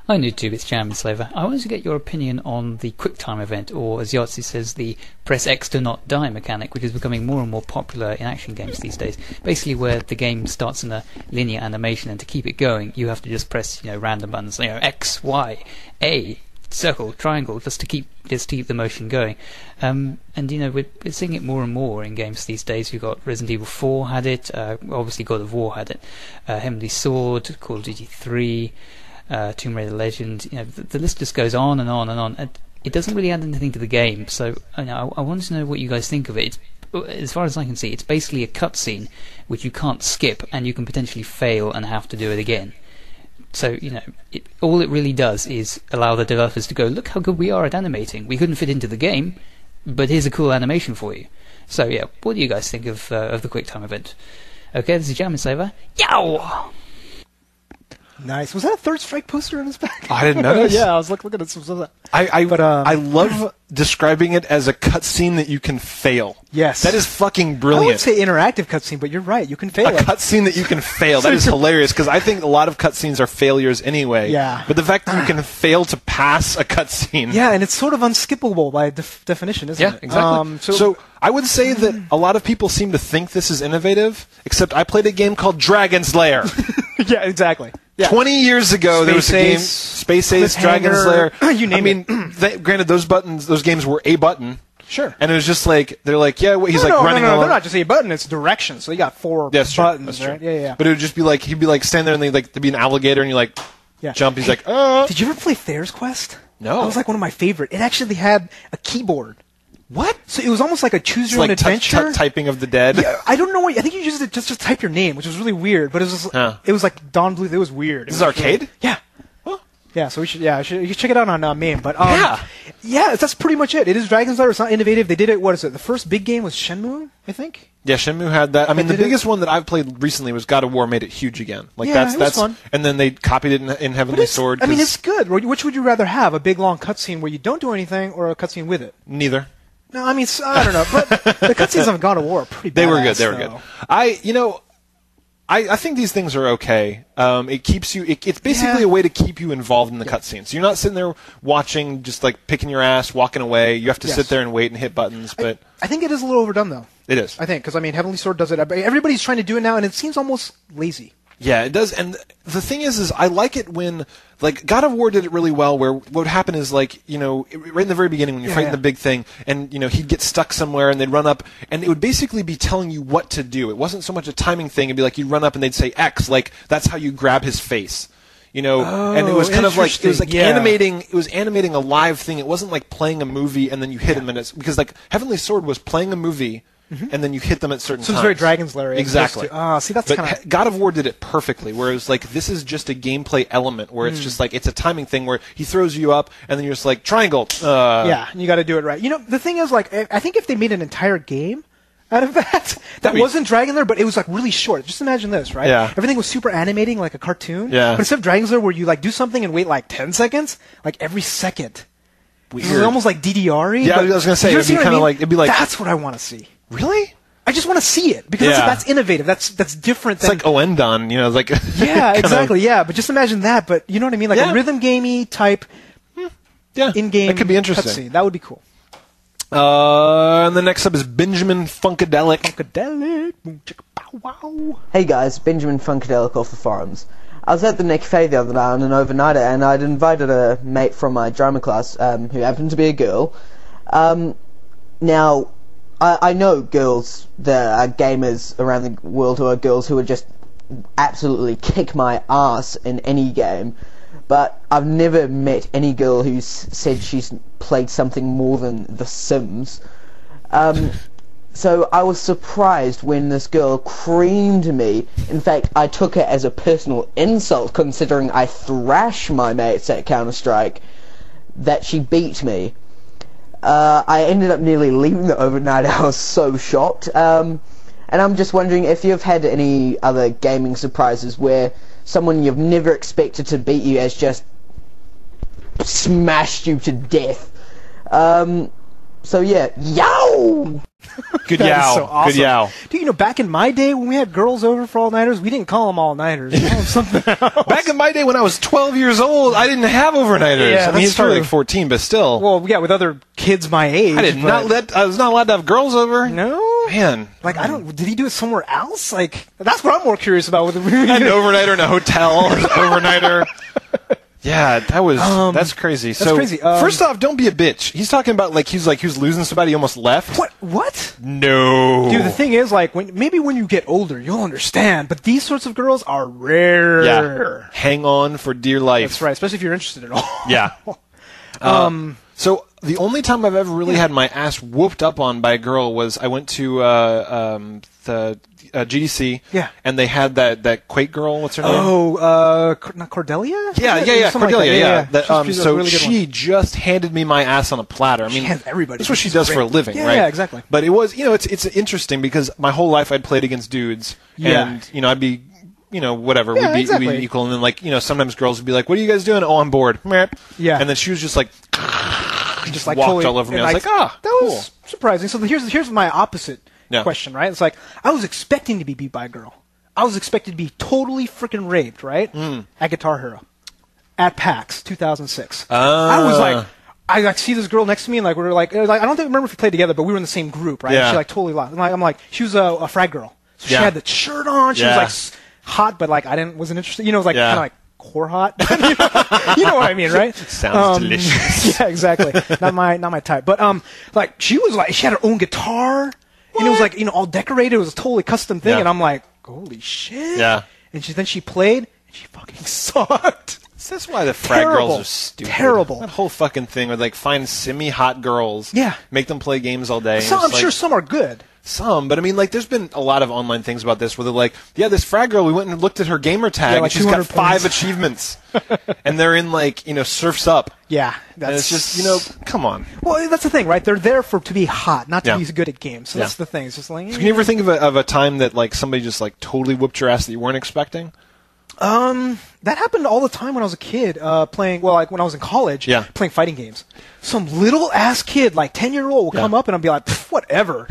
Hi NooBTooB, it's Jam and Slaver. I wanted to get your opinion on the QuickTime event, or as Yahtzee says, the press X to not die mechanic, which is becoming more and more popular in action games these days. Basically, where the game starts in a linear animation, and to keep it going, you have to just press random buttons, X, Y, A, circle, triangle, just to keep the motion going. And we're seeing it more and more in games these days. You've got Resident Evil 4 had it, obviously God of War had it, Heavenly Sword, Call of Duty 3. Tomb Raider Legend, the list just goes on and on and on. And it doesn't really add anything to the game, so I wanted to know what you guys think of it. As far as I can see, it's basically a cutscene which you can't skip, and you can potentially fail and have to do it again. So, all it really does is allow the developers to go, look how good we are at animating. We couldn't fit into the game, but here's a cool animation for you. So, yeah, what do you guys think of the QuickTime event? Okay, this is Jam and Slaver. Yow! Nice. Was that a Third Strike poster on his back? I didn't notice. Yeah, I was looking at it. I love describing it as a cutscene that you can fail. Yes. That is fucking brilliant. I would say interactive cutscene, but you're right. You can fail a cutscene that you can fail. That is hilarious, because I think a lot of cutscenes are failures anyway. Yeah. But the fact that you can fail to pass a cutscene. Yeah, and it's sort of unskippable by definition, isn't it? Yeah, exactly. So I would say that a lot of people seem to think this is innovative, except I played a game called Dragon's Lair. Yeah, exactly. Yeah. 20 years ago, there was a game, Space Ace, Dragon's Lair. You name it. Granted, those games were a button. Sure. And it was just like, they're like, yeah, he's running along. They're not just a button, it's direction. So you got 4 buttons, That's right? True. Yeah. But it would just be like, he'd be like standing there and there'd be an alligator and you jump. He's like, Did you ever play Thayer's Quest? No. That was one of my favorite. It actually had a keyboard. What? So it was almost like a choose your own adventure. Typing of the dead. Yeah, I don't know what. I think you used it just to type your name, which was really weird. But it was like Dawn Blue. It was weird. This is arcade? Really, yeah. Huh. Yeah. So you should check it out on MAME. But yeah, that's pretty much it. It is Dragon's Lair. It's not innovative. They did it. What is it? The first big game was Shenmue, I think. Yeah, Shenmue had that. I mean, the biggest one that I've played recently was God of War. Made it huge again. It was fun. And then they copied it in Heavenly Sword. I mean, it's good. Which would you rather have? A big long cutscene where you don't do anything, or a cutscene with it? Neither. No, I mean, I don't know, but the cutscenes of God of War are pretty badass. They were good. They were good. I think these things are okay. It keeps you. It's basically a way to keep you involved in the cutscenes. So you're not sitting there watching, just picking your ass, walking away. You have to sit there and wait and hit buttons. But I think it is a little overdone, though. It is. I think because Heavenly Sword does it. Everybody's trying to do it now, and it seems almost lazy. Yeah, it does. And the thing is I like it when, God of War did it really well, where what would happen is, right in the very beginning when you're fighting the big thing, and, he'd get stuck somewhere, and they'd run up, and it would basically be telling you what to do. It wasn't so much a timing thing. It'd be you'd run up, and they'd say X, that's how you grab his face. And it was kind of it was animating. It was animating a live thing. It wasn't like playing a movie and then you hit him, and it's because Heavenly Sword was playing a movie and then you hit them at certain So times. it's very Dragon's Lair. Exactly. See, that's But kind of... God of War did it perfectly, where it was like, this is just a gameplay element, where it's just like, it's a timing thing where he throws you up, and then you're just like, triangle. Yeah, and you got to do it right. You know, the thing is, like, I think if they made an entire game out of that wasn't Dragon Lair, but it was like really short. Just imagine this, right? Yeah. Everything was super animating, like a cartoon. Yeah. But instead of Dragon's Lair, where you like do something and wait like 10 seconds, like every second. Weird. It was almost like DDR-y. Yeah, I was gonna say, you it'd be see what I kinda mean? like- it'd be like- That's what I want to see. Really? I just want to see it because Yeah. that's innovative. That's different It's than like Oendon, you know, like... yeah, exactly. Yeah, but just imagine that. But you know what I mean, like Yeah. a rhythm gamey type Yeah, in-game. that could be interesting. cutscene. That would be cool. And the next up is Benjamin Funkadelic. Funkadelic, boom, chicka, pow, wow. Hey guys, Benjamin Funkadelic off the forums. I was at the Nick Faye the other night on an overnighter, and I'd invited a mate from my drama class, who happened to be a girl. Now, I know girls that are gamers around the world who are girls who would just absolutely kick my ass in any game, but I've never met any girl who's said she's played something more than The Sims. So I was surprised when this girl creamed me. In fact, I took it as a personal insult, considering I thrash my mates at Counter-Strike, that she beat me. I ended up nearly leaving the overnight. I was so shocked. And I'm just wondering if you've had any other gaming surprises where someone you've never expected to beat you has just smashed you to death. So yeah, yow! Good That is yow. so awesome. Good yow. Dude, you know, back in my day when we had girls over for all-nighters, we didn't call them all-nighters. We called them something else. Back in my day when I was 12 years old, I didn't have overnighters. Yeah, I mean, that's he's probably true. like 14, but still. Well, yeah, with other kids my age. I was not allowed to have girls over. No? Man. Like, did he do it somewhere else? Like, that's what I'm more curious about. With An overnighter in a hotel, an overnighter. Yeah, that's crazy. That's crazy. First off, don't be a bitch. He's talking about like he was losing somebody, he almost left. What? No. Dude, the thing is, like, maybe when you get older, you'll understand. But these sorts of girls are rare. Yeah. Hang on for dear life. That's right, especially if you're interested at all. Yeah. So the only time I've ever really had my ass whooped up on by a girl was I went to the GDC. Yeah. And they had that Quake girl. What's her name? Oh, not Cordelia? Yeah, Something Cordelia. like that. That, She's a so really good she one. just handed me my ass on a platter. I mean, hands everybody. that's what she She's does for a great. living, Yeah, right? yeah, exactly. But it was, it's interesting because my whole life I'd played against dudes, Yeah. and I'd be, whatever, Yeah, we'd exactly. be equal, and then like, sometimes girls would be like, "What are you guys doing?" "Oh, I'm bored." Meh. Yeah. And then she was just like, Just like walked totally, all over me. and I was like, "Ah, that cool." was surprising. So here's my opposite Yeah. question, right? It's like I was expecting to be beat by a girl. I was expected to be totally freaking raped, right? At Guitar Hero, at PAX 2006. I was like, I like see this girl next to me, and like we were like I don't remember if we played together, but we were in the same group, right? Yeah. And she like totally lost. I'm like, she was a frag girl, so she Yeah. had the shirt on. She Yeah. was like hot, but like wasn't interested. It was like Yeah. kind of like core hot. You know what I mean, right? Sounds delicious. Yeah, exactly. Not my type. But like she had her own guitar, and it was like all decorated. It was a totally custom thing, Yeah. and I'm like, holy shit. Yeah. And then she played, and she fucking sucked. That's why the frag Terrible. girls are stupid. Terrible. That whole fucking thing where like find semi-hot girls, Yeah. make them play games all day. and Some, it's I'm like- sure some are good. Some, but I mean, like, there's been a lot of online things about this where they're like, yeah, this frag girl, we went and looked at her gamer tag, Yeah, like and she's got 200 5 points. achievements. And they're in, like, Surf's Up. Yeah, And it's just, come on. Well, that's the thing, right? They're there to be hot, not to Yeah. be good at games. So Yeah. that's the thing. It's just like Can you ever think of a time that, like, somebody just, like, totally whooped your ass that you weren't expecting? that happened all the time when I was a kid, playing. Well, like when I was in college, Yeah. playing fighting games. Some little ass kid, like 10-year-old, will come up and I'll be like, whatever.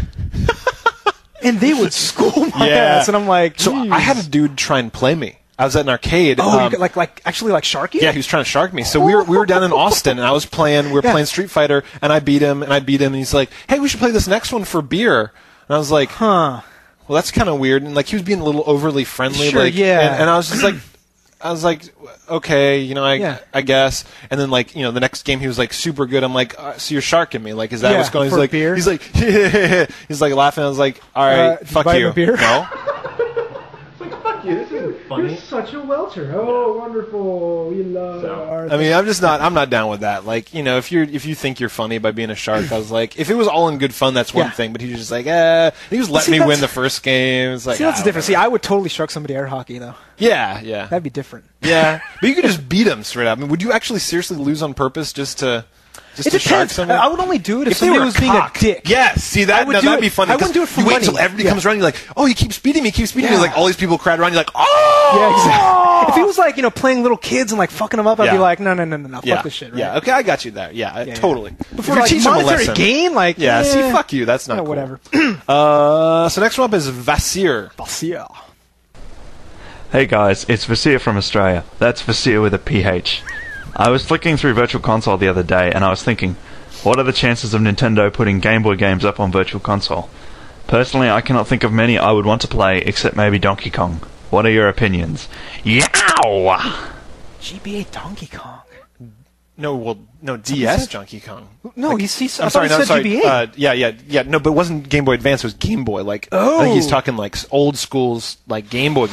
And they would school my ass, and I'm like, So "Geez." I had a dude try and play me. I was at an arcade. Oh, you got, like actually like Sharky? Yeah, he was trying to shark me. So we were down in Austin, and I was playing. We were Yeah. playing Street Fighter, and I beat him, and he's like, "Hey, we should play this next one for beer." And I was like, Huh. "Well, that's kind of weird." And like he was being a little overly friendly, Sure, like, yeah. And I was just like, okay, Yeah. I guess. And then like the next game he was like super good. I'm like, so you're sharking me? Like, is that Yeah, what's going? for beer? He's like, he's like laughing. I was like, all right, did you fuck buy him you. a beer? No. It's like, fuck you. This is funny. You're such a welcher. Oh, wonderful. We love our... I mean, I'm not down with that. Like, you know, if you think you're funny by being a shark, I was like, if it was all in good fun, that's one thing. But he was just like, he was letting me win the first game. It's like, that's different. See, I would totally shark somebody air hockey though. Yeah. That'd be different. Yeah, but you could just beat them straight up. I mean, would you actually seriously lose on purpose just to shark somebody? I would only do it if somebody was being a dick. Yes, see that'd be funny. I wouldn't do it for you money. wait until everybody comes around. You're like, oh, he keeps beating me. Like all these people crowd around. You're like, oh, yeah, exactly. If he was like, you know, playing little kids and like fucking them up, I'd be like, no, fuck this shit. Right? Yeah, okay, I got you there. Yeah, totally. But for like monetary gain, like, see, fuck you. That's not cool. Whatever. So next one up is Vasir. Hey guys, it's Vasir from Australia. That's Vasir with a PH. I was flicking through Virtual Console the other day and I was thinking, what are the chances of Nintendo putting Game Boy games up on Virtual Console? Personally, I cannot think of many I would want to play except maybe Donkey Kong. What are your opinions? Yow! GBA Donkey Kong. No, DS Donkey Kong. No, like, he's. I'm sorry, GBA. Yeah. No, but it wasn't Game Boy Advance. It was Game Boy. Like, I think he's talking like old school's like Game Boy.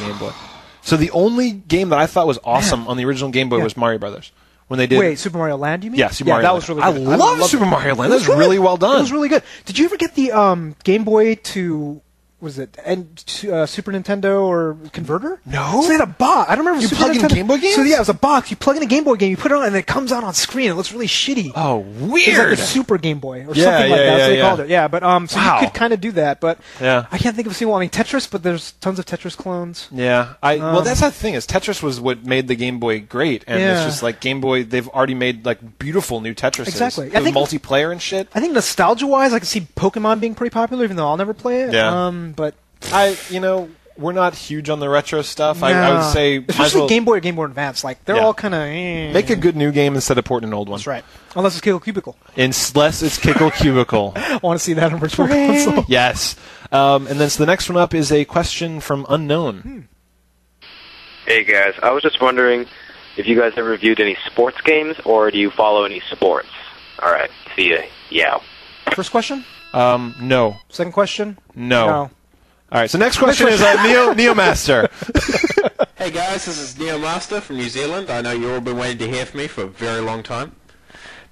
So the only game that I thought was awesome on the original Game Boy was Mario Brothers. When they did. Wait, Super Mario Land, you mean? Yeah, Super Mario Land. That was really good. I love Super Mario Land. That was really well done. It was really good. Did you ever get the Game Boy to... Was it Super Nintendo or converter? No. So they had a box. I don't remember. You Super plug in Nintendo. Game Boy games? So yeah, it was a box. You plug in a Game Boy game, you put it on, and it comes out on screen. It looks really shitty. Oh, weird. It's like a Super Game Boy or something like that. So they called it. Yeah, but so you could kind of do that. But I can't think of a single one. I mean, Tetris, but there's tons of Tetris clones. Yeah. Well, that's the thing is Tetris was what made the Game Boy great, and it's just like Game Boy. They've already made like beautiful new Tetrises. Exactly. With multiplayer and shit. I think nostalgia-wise, I can see Pokemon being pretty popular, even though I'll never play it. Yeah. But we're not huge on the retro stuff. No. I would say, especially Game Boy or Game Boy Advance, like they're all kind of make a good new game instead of porting an old one. That's right. Unless it's Kickle Cubicle. Unless it's Kickle Cubicle. I want to see that on Virtual Console. Yes. And then so the next one up is a question from Unknown. Hey guys, I was just wondering if you guys ever reviewed any sports games or do you follow any sports? All right. See ya. Yeah. First question? No. Second question? No. All right, so next question is Neo Master. Hey guys, this is Neo Master from New Zealand. I know you've all been waiting to hear from me for a very long time.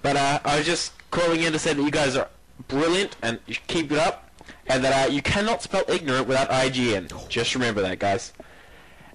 But I was just calling in to say that you guys are brilliant and you keep it up, and that you cannot spell ignorant without IGN. Just remember that, guys.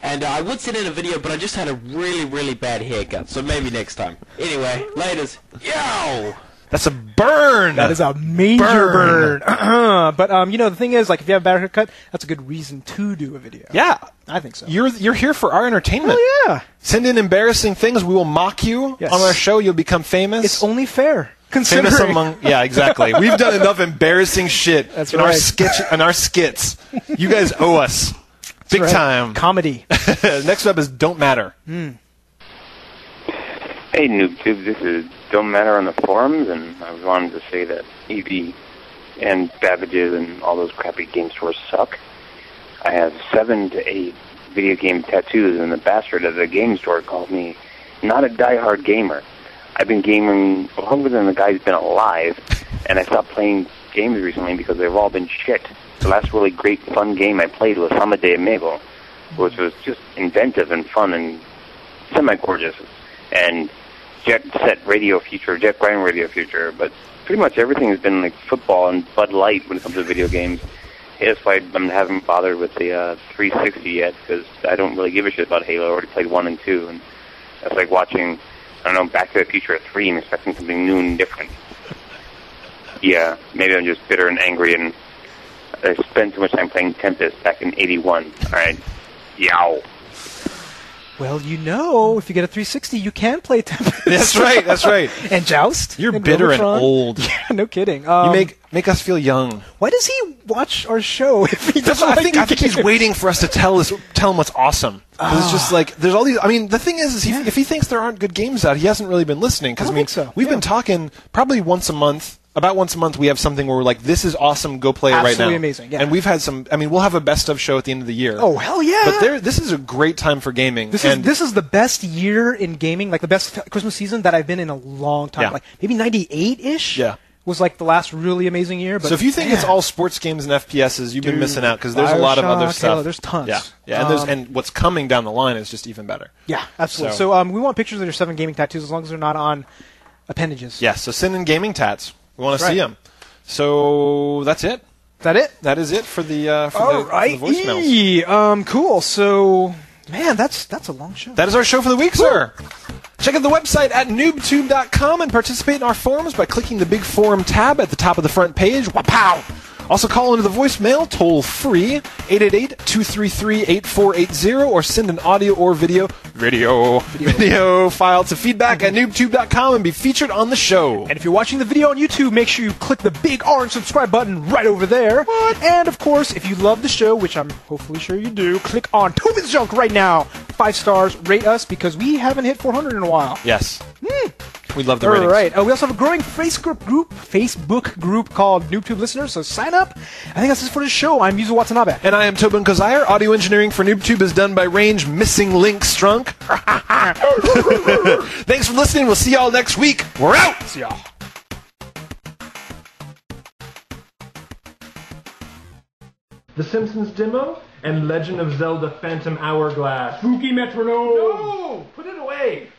And I would send in a video, but I just had a really, really bad haircut, so maybe next time. Anyway, laters. Yo! That's a burn. That is a major burn. But the thing is, like, if you have a bad haircut, that's a good reason to do a video. Yeah, I think so. You're here for our entertainment. Oh yeah. Send in embarrassing things. We will mock you on our show. You'll become famous. It's only fair. Famous among exactly. We've done enough embarrassing shit in our skits. You guys owe us big time comedy. Next up is Don't Matter. Hey, NooBTooB, this is Don't Matter on the forums, and I wanted to say that EV and Babbage's and all those crappy game stores suck. I have 7 to 8 video game tattoos, and the bastard at the game store called me not a diehard gamer. I've been gaming longer than the guy's been alive, and I stopped playing games recently because they've all been shit. The last really great, fun game I played was Sama de Amigo, which was just inventive and fun and semi-gorgeous. And Jet Set Radio Future, Jet Grind Radio Future, but pretty much everything has been like football and Bud Light when it comes to video games. That's why I haven't bothered with the 360 yet, because I don't really give a shit about Halo. I already played 1 and 2, and that's like watching, I don't know, Back to the Future 3 and expecting something new and different. Yeah, maybe I'm just bitter and angry, and I spent too much time playing Tempest back in 81. Alright, yow. Well, if you get a 360, you can play Tempest. That's right. And Joust. You're bitter and old. Yeah, no kidding. You make us feel young. Why does he watch our show if he doesn't? I think he's waiting for us to tell him what's awesome. It's just like there's all these. I mean, the thing is if he thinks there aren't good games out, he hasn't really been listening. Because we've been talking probably once a month. About once a month, we have something where we're like, "This is awesome. Go play it right now." Absolutely amazing. Yeah. And we've had some. I mean, we'll have a best of show at the end of the year. Oh hell yeah! But this is a great time for gaming. This is the best year in gaming, like the best Christmas season that I've been in a long time. Yeah. Like maybe 98-ish. Yeah. was like the last really amazing year. But so if you think it's all sports games and FPSs, you've been missing out because there's a lot of other stuff. Halo, there's tons. Yeah, and what's coming down the line is just even better. Yeah, absolutely. So we want pictures of your 7 gaming tattoos as long as they're not on appendages. Yeah, so send in gaming tats. We want to see them. So that's it. Is that it? That is it for the voicemails. Cool. So, man, that's a long show. That is our show for the week, sir. Check out the website at NooBTooB.com and participate in our forums by clicking the big forum tab at the top of the front page. Wapow! Also call into the voicemail, toll free, 888-233-8480, or send an audio or video file to feedback at NooBTooB.com and be featured on the show. And if you're watching the video on YouTube, make sure you click the big orange subscribe button right over there. What? And of course, if you love the show, which I'm hopefully sure you do, click on Tobin's Junk right now. 5 stars, rate us, because we haven't hit 400 in a while. Yes. We'd love the ratings. All right. We also have a growing Facebook group called NooBTooB Listeners, so sign up. I think that's it for the show. I'm Yuzo Watanabe. And I am Tobin Kozire. Audio engineering for NooBTooB is done by Range Missing Link Strunk. Thanks for listening. We'll see y'all next week. We're out! See y'all. The Simpsons Demo and Legend of Zelda Phantom Hourglass. Spooky metronome! No! Put it away!